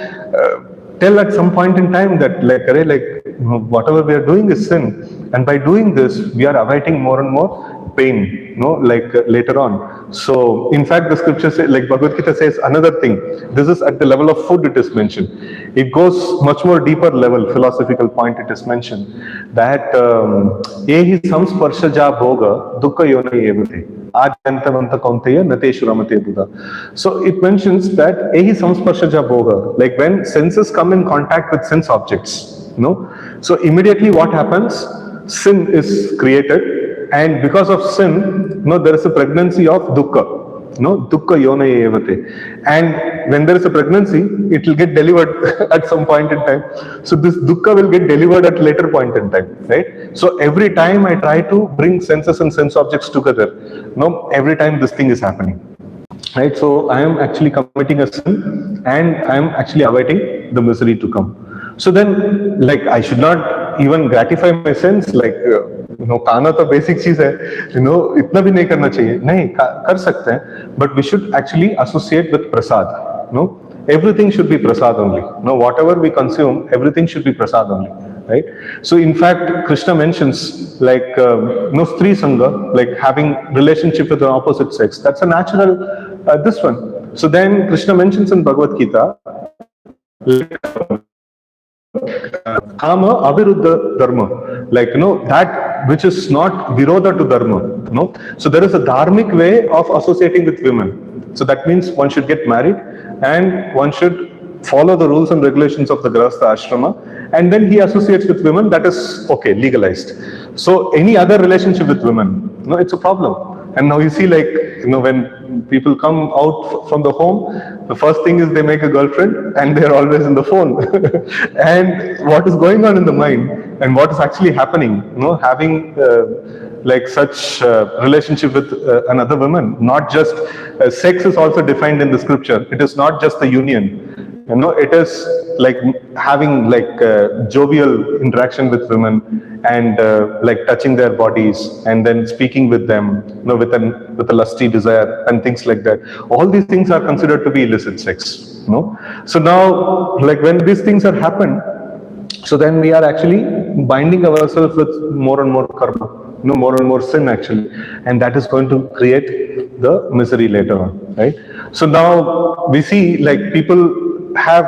tell at some point in time that whatever we are doing is sin, and by doing this we are awaiting more and more pain, like later on. So in fact, the scripture says, like Bhagavad Gita says another thing. This is at the level of food it is mentioned. It goes much more deeper level, philosophical point it is mentioned, that Ehi samsparshaja bhoga dukkha yona evate. Adhyantavanta kaunteya nateshu ramate buddha. So it mentions that Ehi samsparshaja bhoga, like when senses come in contact with sense objects, so immediately what happens? Sin is created, and because of sin, there is a pregnancy of dukkha. Dukkha yona evate. And when there is a pregnancy, it will get delivered at some point in time. So this dukkha will get delivered at later point in time, right? So every time I try to bring senses and sense objects together, every time this thing is happening. Right? So I am actually committing a sin, and I am actually awaiting the misery to come. So then, like, I should not even gratify my sense, like, खाना तो basic चीज है, इतना भी नहीं करना चाहिए, नहीं कर सकते हैं, but we should actually associate with prasad. Everything should be prasad only. Whatever we consume, everything should be prasad only, right? So in fact, Krishna mentions like stri sangha, like having relationship with the opposite sex. That's a natural this one. So then Krishna mentions in Bhagavad Gita, Kama aviruddha dharma, like that which is not virodha to dharma. So there is a dharmic way of associating with women. So that means one should get married and one should follow the rules and regulations of the Grahastha ashrama, and then he associates with women. That is okay, legalized. So any other relationship with women, it's a problem. And now you see, like, when people come out from the home, the first thing is they make a girlfriend and they're always in the phone. And what is going on in the mind and what is actually happening, having like such relationship with another woman, not just sex is also defined in the scripture. It is not just the union. It is like having like jovial interaction with women and like touching their bodies and then speaking with them, with a lusty desire and things like that. All these things are considered to be illicit sex. So now, like when these things have happened, so then we are actually binding ourselves with more and more karma, more and more sin actually, and that is going to create the misery later on, right? So now we see like people have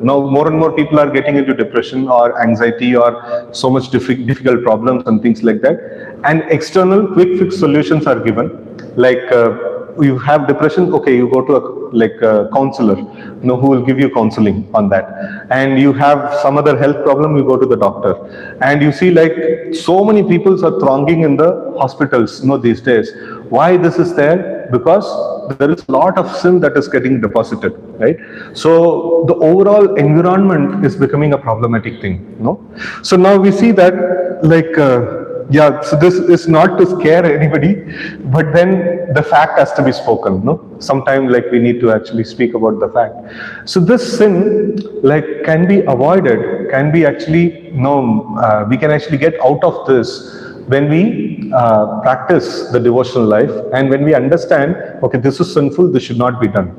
now more and more people are getting into depression or anxiety or so much difficult problems and things like that, and external quick fix solutions are given, like you have depression, okay, you go to a counselor, who will give you counseling on that. And you have some other health problem, you go to the doctor. And you see like so many people are thronging in the hospitals, these days. Why this is there? Because there is a lot of sin that is getting deposited, right? So the overall environment is becoming a problematic thing, So now we see that like, so this is not to scare anybody, but then the fact has to be spoken, Sometimes like we need to actually speak about the fact. So this sin like can be avoided, can be actually, we can actually get out of this when we practice the devotional life, and when we understand, okay, this is sinful, this should not be done,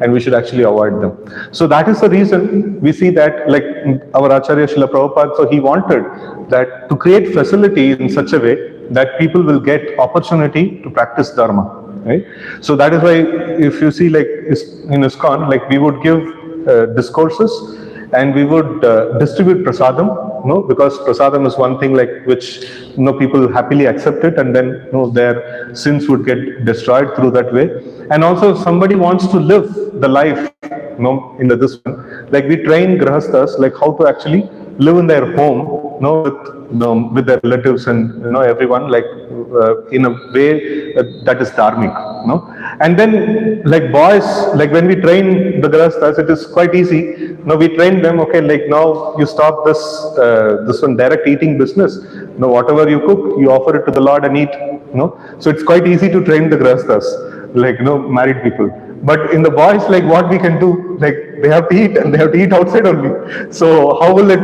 and we should actually avoid them. So that is the reason we see that, like our Acharya Srila Prabhupada, so he wanted that to create facility in such a way that people will get opportunity to practice dharma, right? So that is why if you see like in ISKCON, like we would give discourses and we would distribute prasadam, because prasadam is one thing like which people happily accept it, and then their sins would get destroyed through that way. And also somebody wants to live the life in this one, like we train grahasthas like how to actually live in their home, with their relatives and everyone, like in a way that is dharmic, And then like boys, like when we train the grahasthas, it is quite easy. We train them, okay, like now you stop this one direct eating business. Whatever you cook, you offer it to the Lord and eat. So it's quite easy to train the grahasthas, like married people. But in the boys, like what we can do, like they have to eat and they have to eat outside only. So how will it,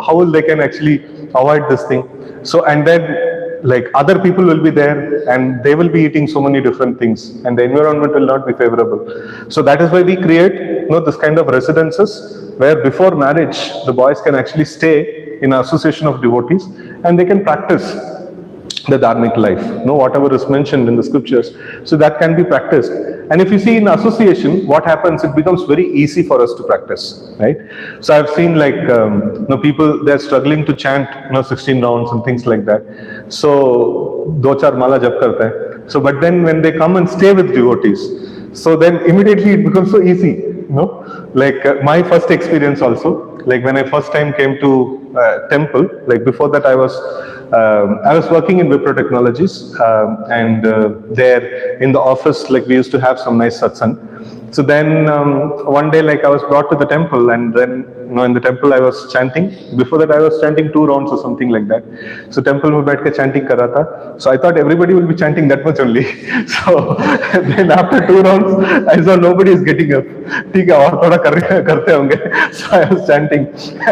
how will they can actually avoid this thing? So and then like other people will be there and they will be eating so many different things and the environment will not be favorable. So that is why we create this kind of residences where before marriage the boys can actually stay in an association of devotees and they can practice the dharmic life, whatever is mentioned in the scriptures. So that can be practiced. And if you see in association, what happens, it becomes very easy for us to practice, right? So I've seen like, people, they're struggling to chant, 16 rounds and things like that. So, do char mala jap karte hain. So, but then when they come and stay with devotees, so then immediately it becomes so easy, like my first experience also, like when I first time came to temple, like before that I was working in Wipro Technologies, and there in the office, like we used to have some nice satsang. So then one day, like I was brought to the temple, and then in the temple I was chanting. Before that I was chanting 2 rounds or something like that. So temple mein baith ke chanting kar raha tha. So I thought everybody will be chanting that much only. So then after 2 rounds I saw nobody is getting up. ठीक है, और थोड़ा करते होंगे. So I was chanting,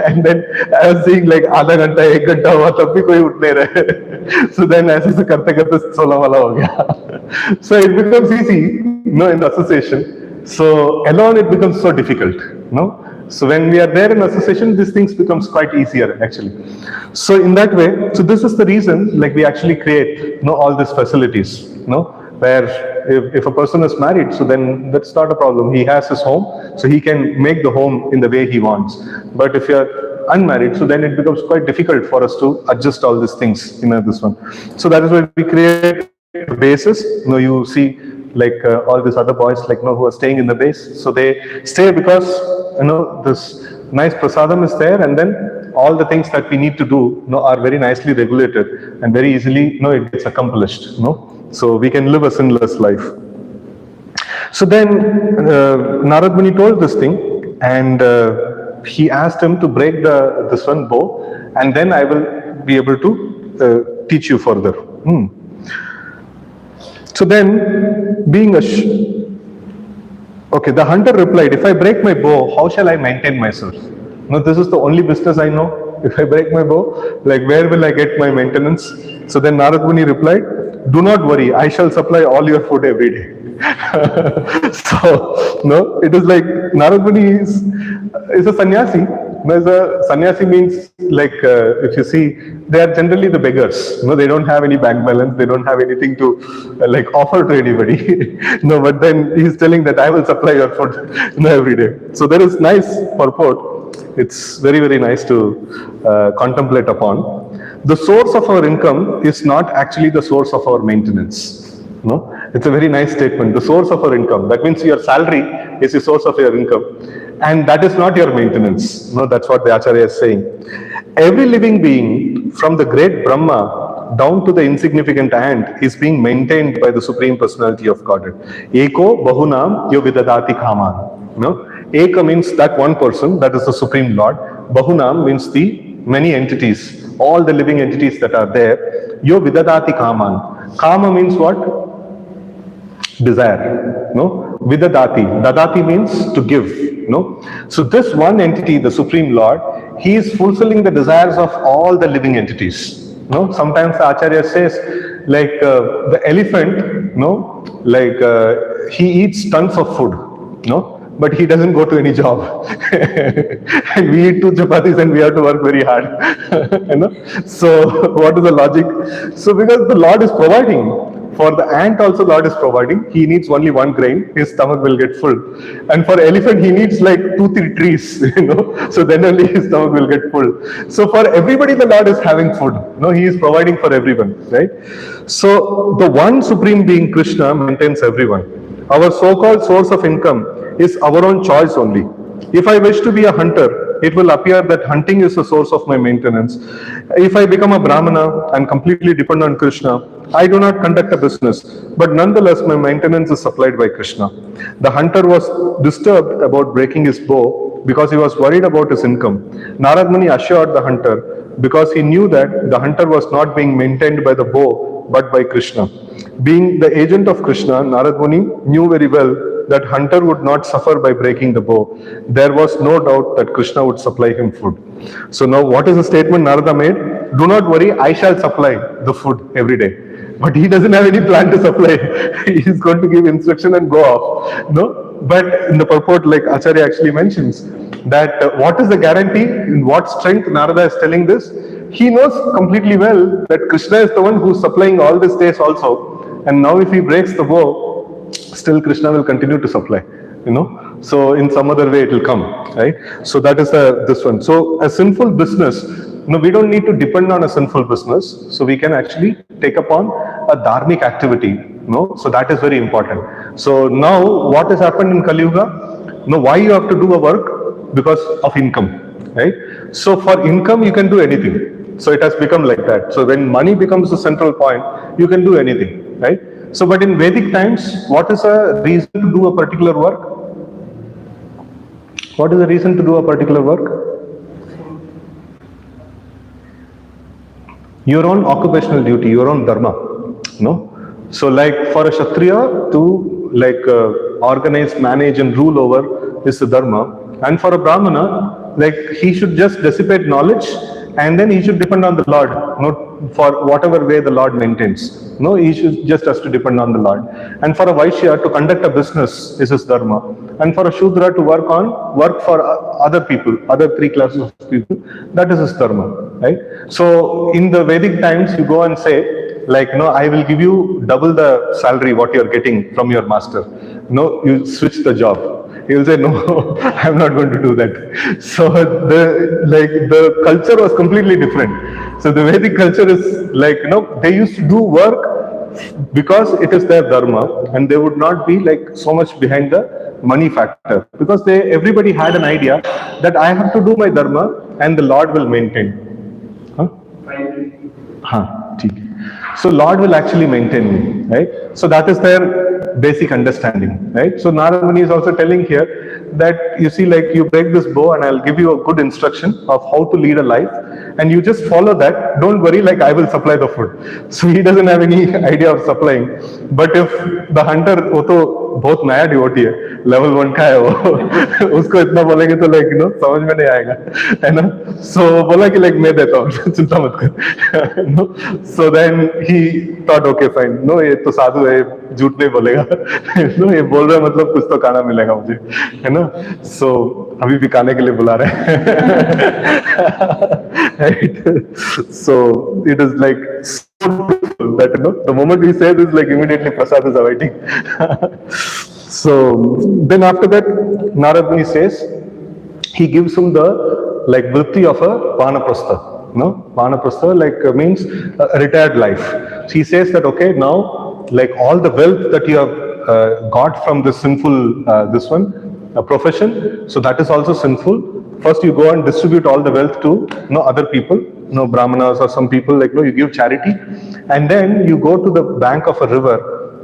and then I was seeing like आधा घंटा 1 घंटा हुआ तब भी कोई उठ नहीं रहे. So then ऐसे से करते करते 16 वाला हो गया. So it becomes easy, in association. So alone it becomes so difficult, So when we are there in association, these things becomes quite easier actually. So in that way, so this is the reason, like we actually create, all these facilities, where if a person is married, so then that's not a problem. He has his home, so he can make the home in the way he wants. But if you're unmarried, so then it becomes quite difficult for us to adjust all these things in this one. So that is why we create a basis. You see, like all these other boys, like who are staying in the base, so they stay because this nice prasadam is there, and then all the things that we need to do are very nicely regulated, and very easily it gets accomplished. So we can live a sinless life. So then Narad Muni told this thing, and he asked him to break this one bow, and then I will be able to teach you further. So then, being okay, the hunter replied, if I break my bow, how shall I maintain myself? This is the only business I know. If I break my bow, like where will I get my maintenance? So then Narad Muni replied, do not worry, I shall supply all your food every day. So, it is like Narad Muni is a sannyasi. A sannyasi means, like, if you see, they are generally the beggars. They don't have any bank balance. They don't have anything to like offer to anybody. But then he's telling that I will supply your food every day. So there is nice purport. It's very, very nice to contemplate upon. The source of our income is not actually the source of our maintenance. It's a very nice statement. The source of our income. That means your salary is the source of your income. And that is not your maintenance. That's what the Acharya is saying. Every living being, from the great Brahma down to the insignificant ant, is being maintained by the Supreme Personality of Godhead. Eko bahunam yo vidadati kaman. Eka means that one person, that is the Supreme Lord. Bahunam means the many entities, all the living entities that are there. Yo vidadati kaman. Kama means what? Desire. Vidadati. Dadati means to give. So this one entity, the Supreme Lord, he is fulfilling the desires of all the living entities. Sometimes the Acharya says, like the elephant, like he eats tons of food, but he doesn't go to any job. And we eat 2 chapatis and we have to work very hard. So what is the logic? So because the Lord is providing. For the ant also Lord is providing. He needs only 1 grain, his stomach will get full. And for elephant he needs like 2-3 trees, so then only his stomach will get full. So for everybody the Lord is having food. He is providing for everyone, right? So the one Supreme Being Krishna maintains everyone. Our so-called source of income is our own choice only. If I wish to be a hunter, it will appear that hunting is the source of my maintenance. If I become a Brahmana and completely depend on Krishna, I do not conduct a business, but nonetheless my maintenance is supplied by Krishna. The hunter was disturbed about breaking his bow because he was worried about his income. Narad Muni assured the hunter because he knew that the hunter was not being maintained by the bow but by Krishna. Being the agent of Krishna, Narad Muni knew very well that hunter would not suffer by breaking the bow. There was no doubt that Krishna would supply him food. So now what is the statement Narada made? Do not worry, I shall supply the food every day. But he doesn't have any plan to supply. He is going to give instruction and go off. But in the purport, like Acharya actually mentions, that what is the guarantee, in what strength Narada is telling this? he knows completely well that Krishna is the one who's supplying all this taste also. And now if he breaks the bow, still Krishna will continue to supply, you know. So in some other way it will come, right? So that is this one. So a sinful business, we don't need to depend on a sinful business. So we can actually take upon a dharmic activity, So that is very important. So now what has happened in Kali Yuga? Why you have to do a work? Because of income, right? So for income you can do anything. So it has become like that. So when money becomes the central point, you can do anything, right? So but in Vedic times, what is a reason to do a particular work? What is the reason to do a particular work? Your own occupational duty, your own dharma, So like for a Kshatriya to organize, manage and rule over is the dharma. And for a Brahmana, he should just dissipate knowledge and then he should depend on the Lord, for whatever way the Lord maintains. He should just has to depend on the Lord. And for a Vaishya to conduct a business is his dharma. And for a Shudra to work for other people, other three classes of people, that is his dharma, right? So in the Vedic times, you go and say, I will give you double the salary what you are getting from your master. You switch the job. He will say, no, I'm not going to do that. So the culture was completely different. So the Vedic culture is they used to do work because it is their dharma, and they would not be so much behind the money factor, because everybody had an idea that I have to do my dharma and the Lord will maintain. So Lord will actually maintain me, right? So that is their basic understanding, right? So Narada Muni is also telling here that you see, you break this bow and I'll give you a good instruction of how to lead a life, and you just follow that. Don't worry, I will supply the food. So he doesn't have any idea of supplying. But if the hunter, बहुत नया devotee है, level 1 का है वो, उसको इतना बोलेंगे तो समझ में नहीं आएगा, है ना? So बोला कि मैं देता हूँ, चिंता मत कर. So then he thought, okay fine, ये तो साधु है, झूठ नहीं बोलेगा, ये बोल रहा है मतलब कुछ तो खाना मिलेगा मुझे, है ना? So अभी भी खाने के लिए बुला रहे हैं. Right? So it is so beautiful that the moment we say this, immediately Prasad is awaiting. So then after that, Narada Muni says, he gives him the vritti of a vanaprastha. Vanaprastha means a retired life. So he says that, okay, now all the wealth that you have got from this sinful profession, so that is also sinful. First you go and distribute all the wealth to other people, brahmanas or some people, you give charity, and then you go to the bank of a river,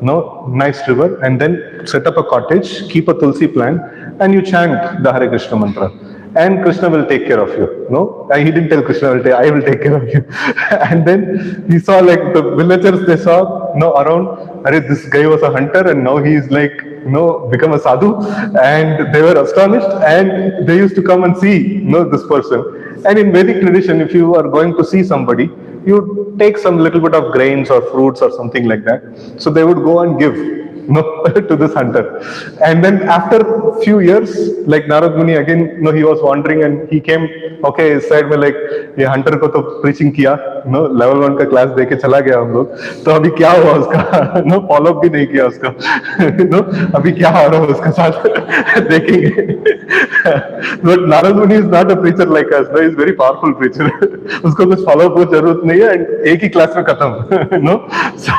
nice river, and then set up a cottage, keep a tulsi plant, and you chant the Harikstra mantra, and Krishna will take care of you. He didn't tell Krishna, I will take care of you. And then he saw the villagers, they saw around, this guy was a hunter and now he is become a sadhu, and they were astonished, and they used to come and see this person. And in Vedic tradition, if you are going to see somebody, you take some little bit of grains or fruits or something like that. So they would go and give to this hunter. And then after a few years, Narad Muni again, he was wandering and he came, okay, his side में ये hunter को तो preaching किया, level 1 का class देके चला गया हम लोग, तो अभी क्या हुआ उसका, follow up भी नहीं किया उसका, अभी क्या हो रहा है उसका साथ देखेंगे. But Narad Muni is not a preacher like us, he is very powerful preacher. उसको कुछ follow up की जरूरत नहीं है, and एक ही class में खत्म. So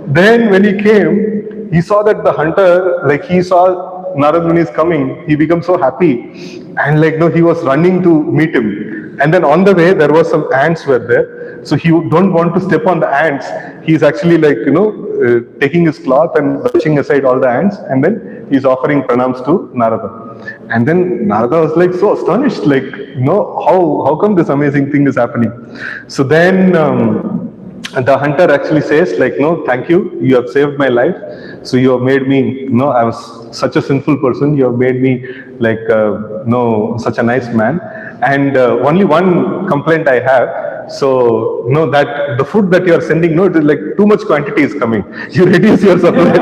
then when he came, he saw that the hunter, he saw Narad Muni is coming, he became so happy, and he was running to meet him. And then on the way, there was some ants were there, so he don't want to step on the ants. He's actually taking his cloth and brushing aside all the ants, and then he's offering pranams to Narada. And then Narada was so astonished, how come this amazing thing is happening? So then the hunter actually says, no, thank you, you have saved my life. So you have made me, I was such a sinful person, you have made me such a nice man. And only one complaint I have, So, no, that the food that you are sending, no, it is like too much quantity is coming. You reduce your supply.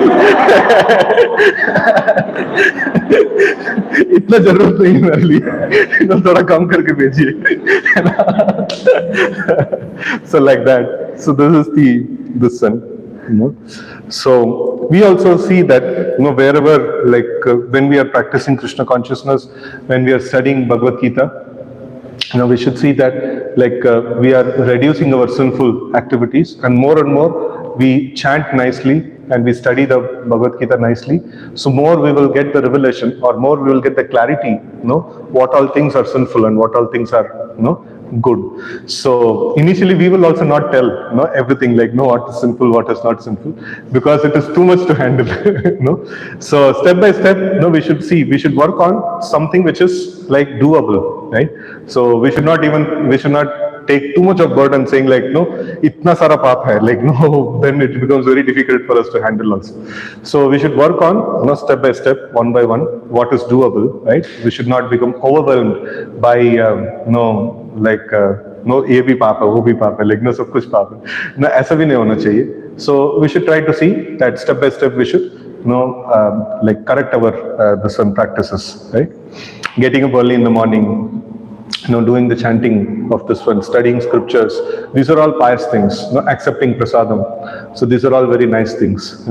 इतना जरूरत नहीं है मेरे लिए, no, थोड़ा कम करके भेजिए. So like that. So this is this one. So we also see that wherever, like when we are practicing Krishna consciousness, when we are studying Bhagavad Gita, we should see that like we are reducing our sinful activities, and more we chant nicely and we study the Bhagavad Gita nicely. So more we will get the revelation, or more we will get the clarity, what all things are sinful and what all things are good. So initially we will also not tell everything, like what is sinful, what is not sinful, because it is too much to handle. So step by step, we should work on something which is like doable, right? So we should not take too much of burden saying like, no, itna sara paap hai, like no, then it becomes very difficult for us to handle also. So we should work on step by step, one by one, what is doable, right? We should not become overwhelmed by no, ये भी पाप है, वो भी पाप है, like no, सब कुछ पाप है ना, ऐसा भी नहीं होना चाहिए. So we should try to see that step by step we should like correct our the sun practices, right? Getting up early in the morning, doing the chanting of this one, studying scriptures, these are all pious things. Accepting prasadam, so these are all very nice things,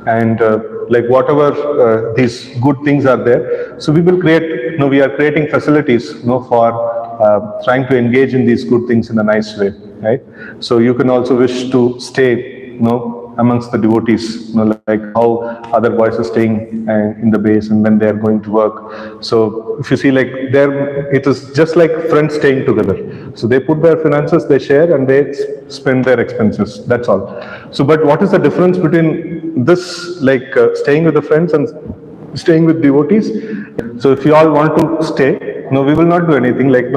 and like whatever these good things are there, so we will create, we are creating facilities, for trying to engage in these good things in a nice way, right? So you can also wish to stay, amongst the devotees, like how other boys are staying in the base and when they are going to work. So if you see, like it is just like friends staying together. So they put their finances, they share, and they spend their expenses. That's all. So, but what is the difference between this, like staying with the friends and staying with devotees? So if you all want to stay, we will not do anything. Like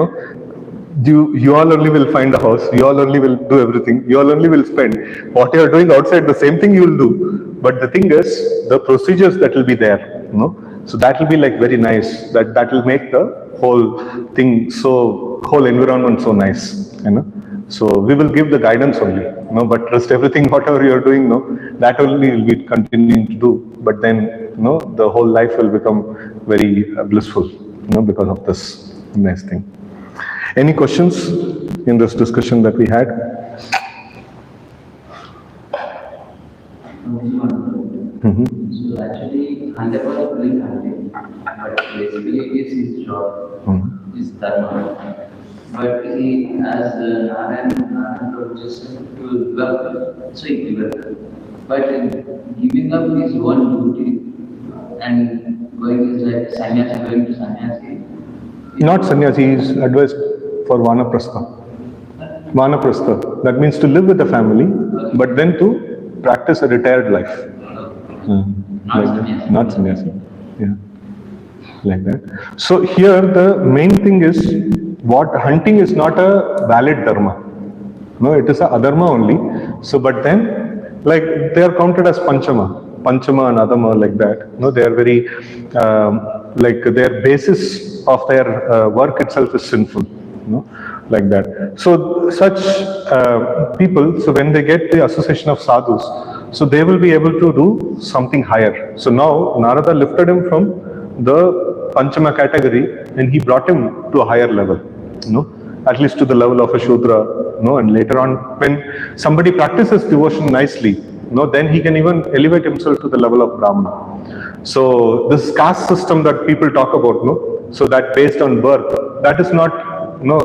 you all only will find a house, you all only will do everything, you all only will spend. What you are doing outside, the same thing you will do. But the thing is, the procedures that will be there, so that will be like very nice. That will make the whole thing, whole environment so nice, So we will give the guidance only, but rest everything, whatever you are doing, that only will be continuing to do. But then, the whole life will become very blissful, because of this nice thing. Any questions in this discussion that we had? So actually, Hande was doing hunting, but basically it is his job, his dharma. But he, as Narayan just to work, so he worked. But giving up his one duty and going is like sannyasi, going to sannyasi. Not sannyasi, he is advised for vanaprastha. Vanaprastha, that means to live with the family, but then to practice a retired life. Not sannyasi. Yeah, like that. So here the main thing is, what hunting is not a valid dharma. No, it is a adharma only. So, but then, like they are counted as panchama and adharma, like that. No, they are very like their basis of their work itself is sinful. Like that. So such people, so when they get the association of sadhus, so they will be able to do something higher. So now Narada lifted him from the Panchama category and he brought him to a higher level, at least to the level of a Shudra, and later on when somebody practices devotion nicely, then he can even elevate himself to the level of Brahmana. So this caste system that people talk about, so that based on birth, that is not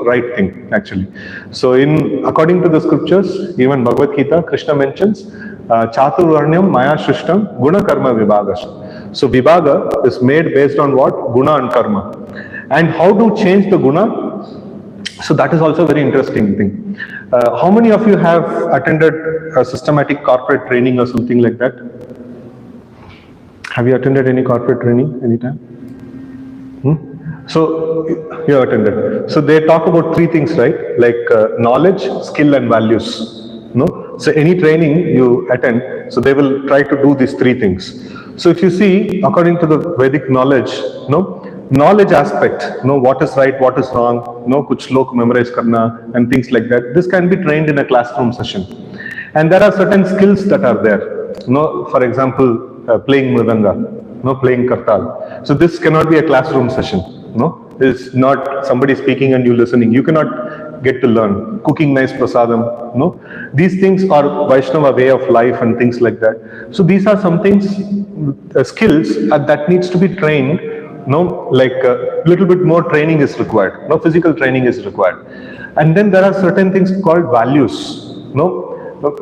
right thing actually. So according to the scriptures, even Bhagavad Gita, Krishna mentions Chaturvarnyam Maya Shrishtam Guna Karma Vibhagasha. So Vibhaga is made based on what? Guna and Karma. And how to change the Guna? So that is also a very interesting thing. How many of you have attended a systematic corporate training or something like that? Have you attended any corporate training anytime? So you have attended. So they talk about three things, right? Like knowledge, skill and values. So any training you attend, so they will try to do these three things. So if you see, according to the Vedic knowledge, knowledge aspect, know what is right, what is wrong, know kuch slok memorize karna and things like that. This can be trained in a classroom session. And there are certain skills that are there. For example, playing mridanga, playing kartal. So this cannot be a classroom session. It's not somebody speaking and you listening. You cannot get to learn. Cooking nice prasadam. These things are Vaishnava way of life and things like that. So these are some things, skills that needs to be trained. Like a little bit more training is required. Physical training is required. And then there are certain things called values.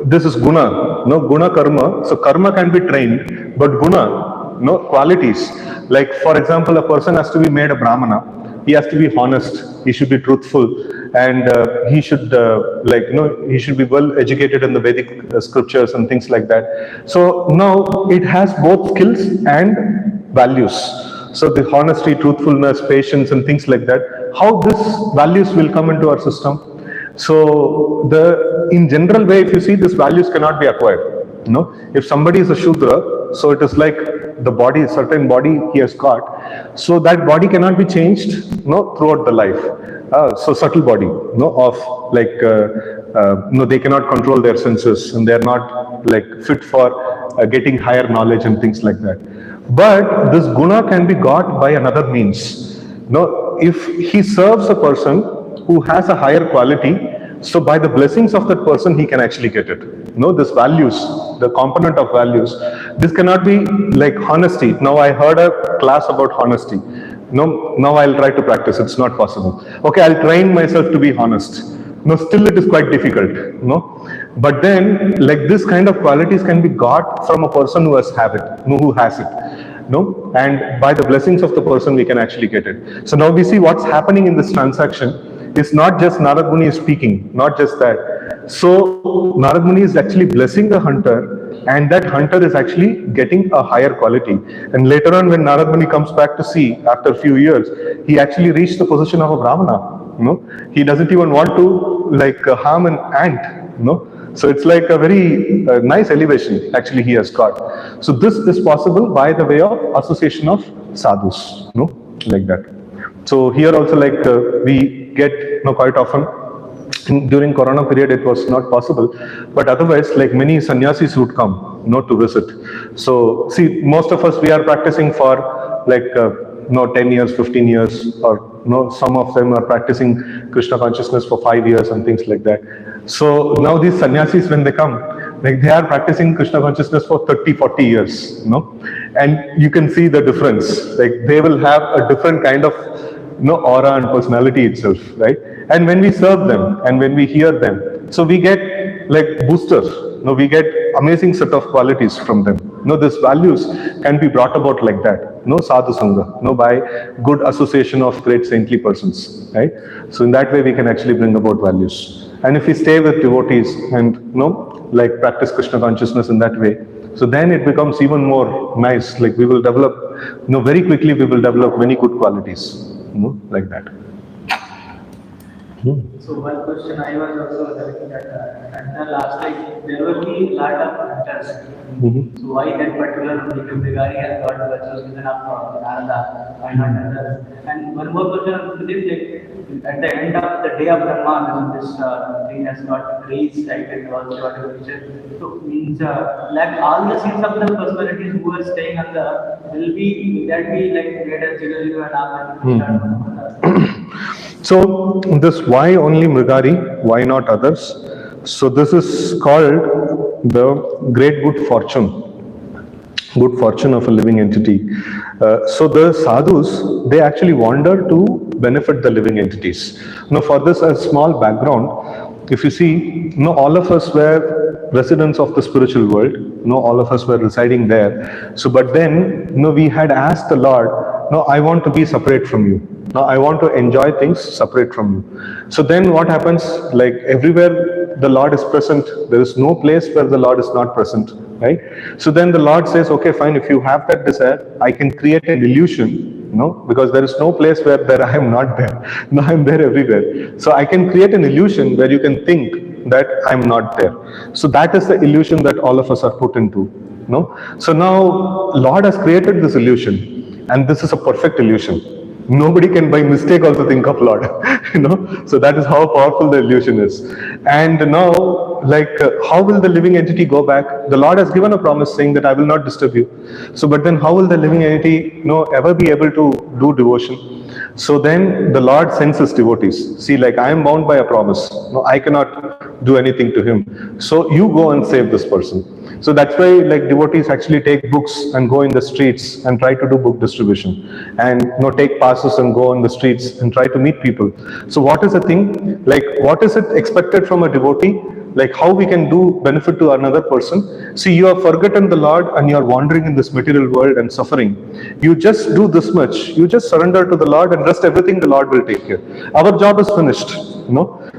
This is guna. Guna karma. So karma can be trained, but guna, qualities. Like for example, a person has to be made a brahmana. He has to be honest. He should be truthful, and he should he should be well educated in the Vedic scriptures and things like that. So now it has both skills and values. So the honesty, truthfulness, patience, and things like that. How these values will come into our system? So in general way, if you see, these values cannot be acquired. If somebody is a Shudra, so it is like the body, certain body he has got. So that body cannot be changed, throughout the life. So subtle body, of like, they cannot control their senses, and they are not like fit for getting higher knowledge and things like that. But this guna can be got by another means. If he serves a person who has a higher quality, so by the blessings of that person, he can actually get it. This values, the component of values, this cannot be like honesty. Now I heard a class about honesty. Now I'll try to practice. It's not possible. Okay, I'll train myself to be honest. Still it is quite difficult. But then, like this kind of qualities can be got from a person who has it. And by the blessings of the person, we can actually get it. So now we see what's happening in this transaction. It's not just Narad Muni is speaking, not just that. So Narad Muni is actually blessing the hunter, and that hunter is actually getting a higher quality. And later on, when Narad Muni comes back to see, after a few years, he actually reached the position of a Brahmana. He doesn't even want to like harm an ant. So it's like a very nice elevation actually he has got. So this is possible by the way of association of sadhus, like that. So here also, like we get quite often during Corona period, it was not possible, but otherwise, like many sannyasis would come, to visit. So see, most of us, we are practicing for like 10 years, 15 years, or some of them are practicing Krishna consciousness for 5 years and things like that. So now these sannyasis, when they come, like they are practicing Krishna consciousness for 30, 40 years, and you can see the difference. Like they will have a different kind of aura and personality itself, right? And when we serve them and when we hear them, so we get like boosters. We get amazing set of qualities from them. These values can be brought about like that. Sadhu sangha, by good association of great saintly persons, right? So in that way, we can actually bring about values. And if we stay with devotees and like practice Krishna consciousness in that way, so then it becomes even more nice. Like we will develop, very quickly we will develop many good qualities, like that. So one question I was also looking at the last time, there will be a lot of hunters. So why that particular Brigari has got virtues given up for Narada, why not others? And one more question on this, like, at the end of the day of Brahma, when this thing has got raised, right, and also whatever vision, so means like all the sins of the personalities who are staying on the will that be like made as 0, and all. So this why only Mrigari, why not others? So this is called the great good fortune of a living entity. So the sadhus, they actually wander to benefit the living entities. Now for this, a small background, if you see, all of us were residents of the spiritual world, all of us were residing there. So but then, we had asked the Lord, I want to be separate from you. Now I want to enjoy things separate from you. So then what happens, like everywhere the Lord is present, there is no place where the Lord is not present, right? So then the Lord says, okay, fine, if you have that desire, I can create an illusion, because there is no place where I am not there. No, I am there everywhere. So I can create an illusion where you can think that I am not there. So that is the illusion that all of us are put into. So now Lord has created this illusion, and this is a perfect illusion. Nobody can by mistake also think of Lord. So that is how powerful the illusion is. And now, how will the living entity go back? The Lord has given a promise saying that I will not disturb you. So but then how will the living entity ever be able to do devotion? So then the Lord sends his devotees. See, I am bound by a promise. No, I cannot do anything to him. So you go and save this person. So that's why devotees actually take books and go in the streets and try to do book distribution, and take passes and go on the streets and try to meet people. So what is the thing? What is it expected from a devotee? How we can do benefit to another person. See, you have forgotten the Lord and you are wandering in this material world and suffering. You just do this much. You just surrender to the Lord, and rest everything the Lord will take care. Our job is finished.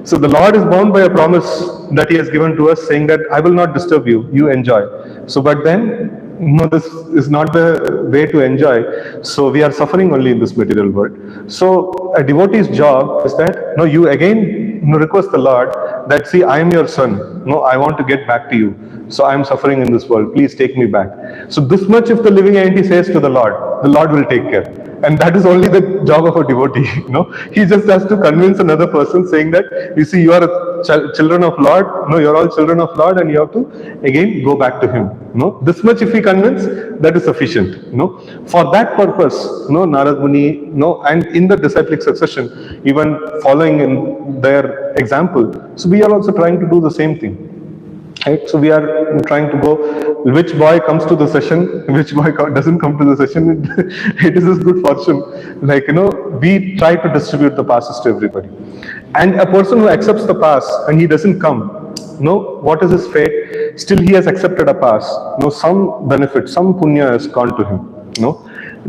So the Lord is bound by a promise that he has given to us, saying that I will not disturb you. You enjoy. So but then this is not the way to enjoy. So we are suffering only in this material world. So a devotee's job is that you again request the Lord that, see, I am your son. I want to get back to you. So I am suffering in this world. Please take me back. So this much if the living entity says to the Lord will take care. And that is only the job of a devotee. He just has to convince another person, saying that, you see, you are children of Lord. You are all children of Lord, and you have to again go back to him. This much if he convince, that is sufficient. For that purpose, Narad Muni, and in the disciplic succession, even following in their example. So we are also trying to do the same thing. Right? So we are trying to go, which boy comes to the session, which boy doesn't come to the session. It is his good fortune. We try to distribute the passes to everybody. And a person who accepts the pass and he doesn't come, what is his fate? Still he has accepted a pass. Some benefit, some punya has gone to him.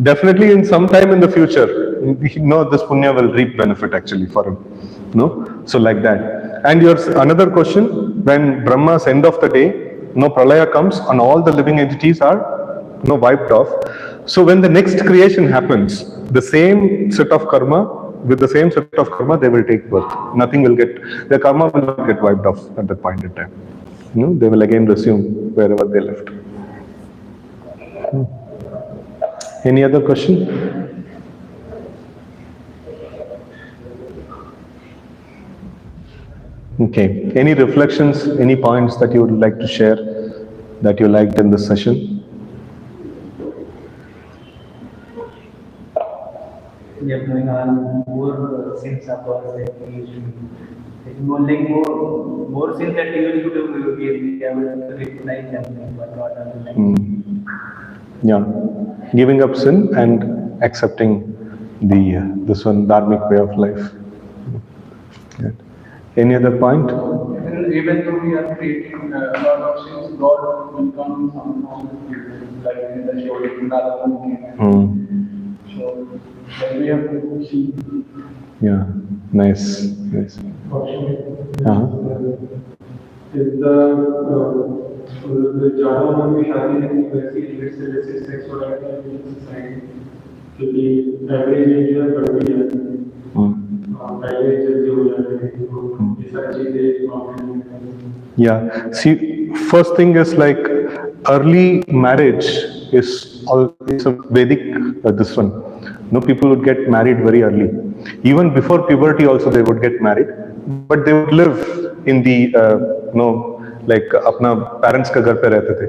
Definitely in some time in the future, this punya will reap benefit actually for him. So like that. And another question, when Brahma's end of the day, pralaya comes and all the living entities are wiped off. So when the next creation happens, the same set of karma, with the same set of karma, they will take birth. Nothing will their karma will not get wiped off at that point in time. They will again resume wherever they left. Any other question? Okay. Any reflections, any points that you would like to share that you liked in this session? We are going on more sins of ours that we used to do. More sins that we used to do, we have to recognize them, but not understand. Yeah. Giving up sin and accepting this one dharmic way of life. Yeah. Any other point? Even though we are creating a lot of sins, God will come somehow, like in the show, So then we have to see. Yeah, nice. Is the Java one we have in let's say sex or in society to be average age or 30 years. Yeah. See, first thing is early marriage is always a Vedic this one. People would get married very early. Even before puberty also they would get married, but they would live in the apna parents ka ghar pe rehte the.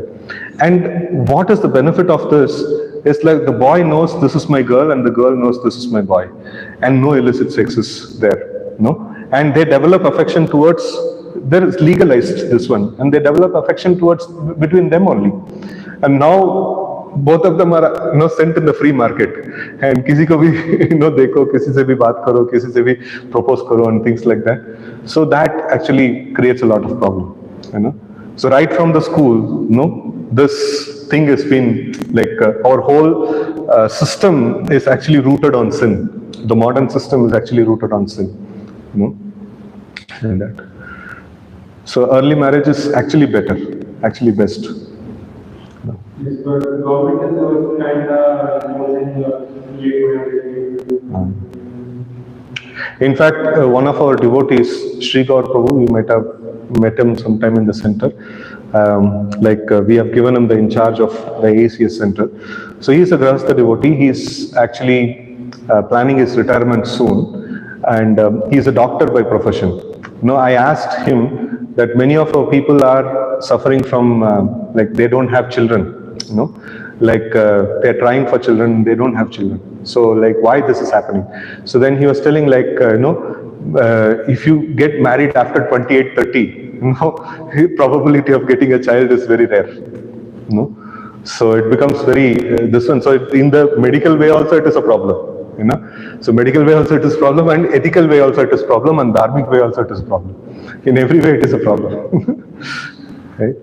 And what is the benefit of this? It's the boy knows this is my girl and the girl knows this is my boy, and no illicit sex is there, and they develop affection towards, there is legalized this one, and they develop affection towards between them only. And now both of them are sent in the free market, and kisi ko bhi dekho, kisi se bhi baat karo, kisi se bhi propose karo, and things like that. So that actually creates a lot of problem, So right from the school, this thing has been our whole system is actually rooted on sin. The modern system is actually rooted on sin, and that. So early marriage is actually better, actually best. Yes, but the government is also kind of late. In fact, one of our devotees, Sri Gaur Prabhu, you might have met him sometime in the center. We have given him the in charge of the ACS center. So he is a Grahastha devotee. He is actually planning his retirement soon, and he's a doctor by profession. I asked him that many of our people are suffering from, like they don't have children, like they're trying for children, they don't have children. So like why this is happening? So then he was telling like, if you get married after 28, 30, probability of getting a child is very rare. So it becomes very, this one, so in the medical way also it is a problem. So medical way also it is problem, and ethical way also it is problem, and dharmic way also it is problem. In every way it is a problem. Right?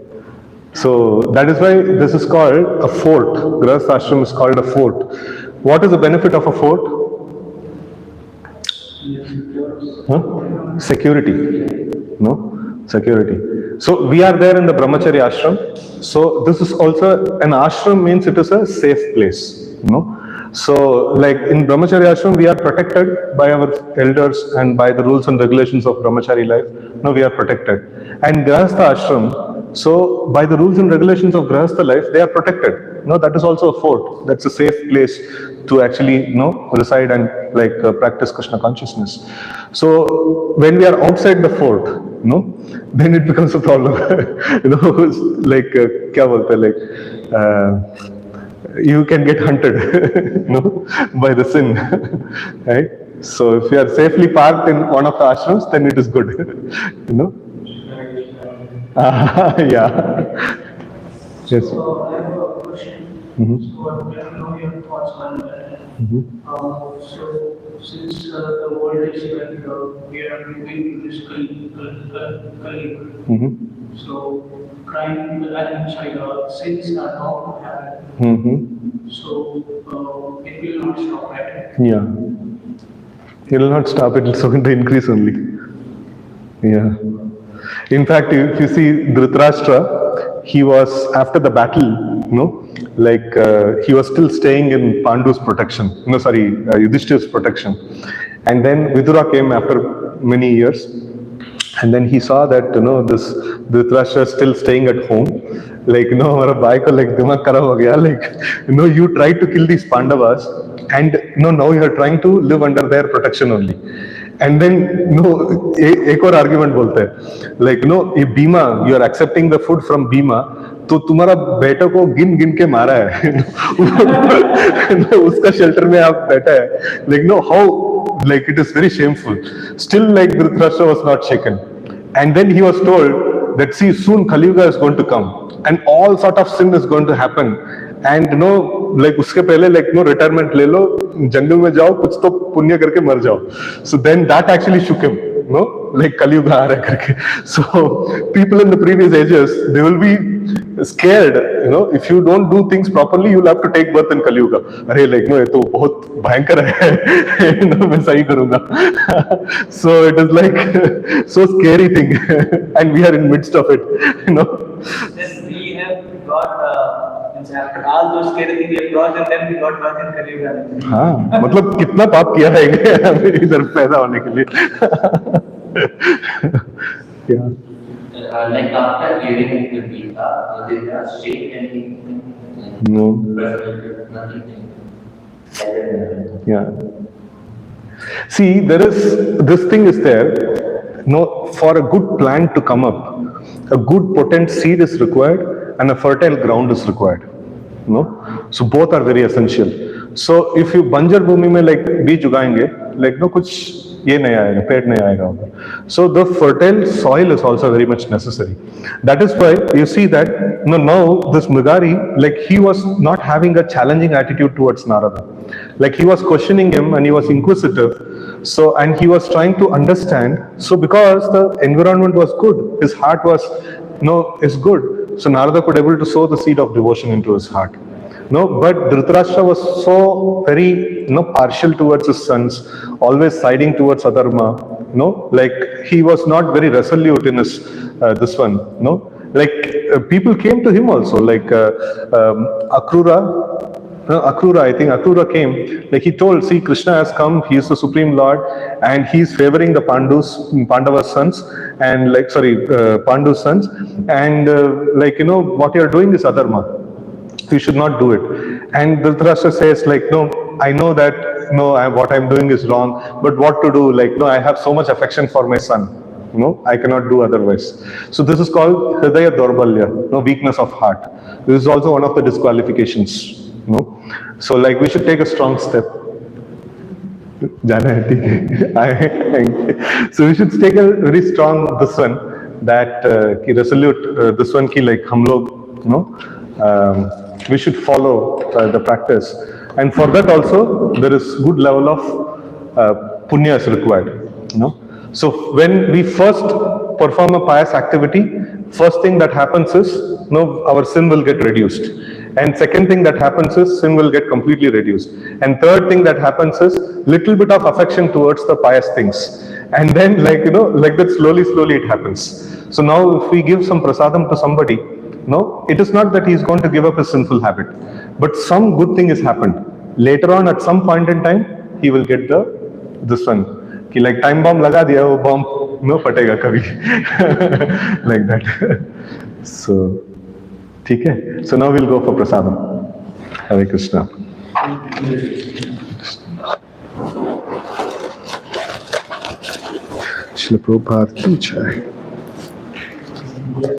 So that is why this is called a fort. Grahastha ashram is called a fort. What is the benefit of a fort? Security. Security. So we are there in the brahmacharya ashram. So this is also an ashram, means it is a safe place. So like in brahmacharya ashram we are protected by our elders and by the rules and regulations of brahmachari life. We are protected. And grahastha ashram, so by the rules and regulations of grahastha life they are protected. That is also a fort. That's a safe place to actually reside and like practice Krishna consciousness. So when we are outside the fort, then it becomes a problem. Like kya bolte, like you can get hunted by the sin. Right? So if you are safely parked in one of the ashrams, then it is good. Yeah. Yes. So I have a question. So I would like to know your thoughts on that. So since the world is like we are moving to this Kali, so crime sins are not to happen. So it will not stop, right? Yeah. It will not stop. It is going to increase only. Yeah. In fact, if you see Dhritarashtra, he was after the battle, like he was still staying in Pandu's protection. Yudhishthir's protection. And then Vidura came after many years, and then he saw that this Dhritarashtra is still staying at home. Like हमारा भाई को like दिमाग खराब हो गया. Like you tried to kill these Pandavas, and now you are trying to live under their protection only. And then एक और argument बोलते हैं, like ये Bhima, you are accepting the food from Bhima, तो तुम्हारा बेटा को गिन गिन के मारा है. उसका shelter में आप बैठा है. Like how, like it is very shameful. Still like Dhritarashtra was not shaken. And then he was told that see, soon Kali Yuga is going to come and all sort of sin is going to happen. And like उसके पहले like retirement ले लो, जंगल में जाओ, कुछ तो पुण्य करके मर जाओ. So then that actually shook him, like Kali Yuga aa raha karke. So people in the previous ages, they will be scared, if you don't do things properly, you'll have to take birth in Kali Yuga. अरे like ये तो बहुत भयंकर है, मैं सही करूँगा. So it is like so scary thing, and we are in midst of it, Yes, we have got after all those scary things we have got, and then we got birth in Kali Yuga. हाँ, मतलब कितना पाप किया है इधर पैदा होने के लिए. Yeah. Like after reading the Gita, did you shake anything? No. Nothing. Yeah. See, there is, this thing is there, for a good plant to come up, a good potent seed is required and a fertile ground is required. So both are very essential. So if you banjar bhumi mein like बीज उगाएंगे, like कुछ ये नहीं आएगा, पेड़ नहीं आएगा उधर. So the fertile soil is also very much necessary. That is why you see that now this Mrigari, like he was not having a challenging attitude towards Narada. Like he was questioning him and he was inquisitive. So, and he was trying to understand. So because the environment was good, his heart was, is good. So Narada could able to sow the seed of devotion into his heart. But Dhritarashtra was so very, partial towards his sons, always siding towards adharma. Like he was not very resolute in his this one. Like people came to him also, like Akrura, I think Akrura came, like he told, see, Krishna has come, he is the Supreme Lord, and he is favoring the Pandava's sons, and like, Pandu's sons, and what you are doing is adharma. You should not do it. And Dhritarashtra says, like, no, I know that, no, what I'm doing is wrong, but what to do? Like, no, I have so much affection for my son. I cannot do otherwise. So this is called Hridaya Dorbalya, weakness of heart. This is also one of the disqualifications. So like we should take a strong step. जाना है, ठीक है, आएंगे. So we should take a very strong this one, that कि resolute this one कि like हम लोग we should follow the practice, and for that also there is good level of punya is required. So when we first perform a pious activity, first thing that happens is our sin will get reduced. And second thing that happens is sin will get completely reduced. And third thing that happens is little bit of affection towards the pious things. And then like that slowly it happens. So now if we give some prasadam to somebody, it is not that he is going to give up his sinful habit, but some good thing has happened. Later on at some point in time, he will get this one. कि like time bomb लगा दिया, वो bomb no फटेगा कभी. Like that. So ठीक है. So now we'll go for prasadam. Hare Krishna. Srila Prabhupada ki jai.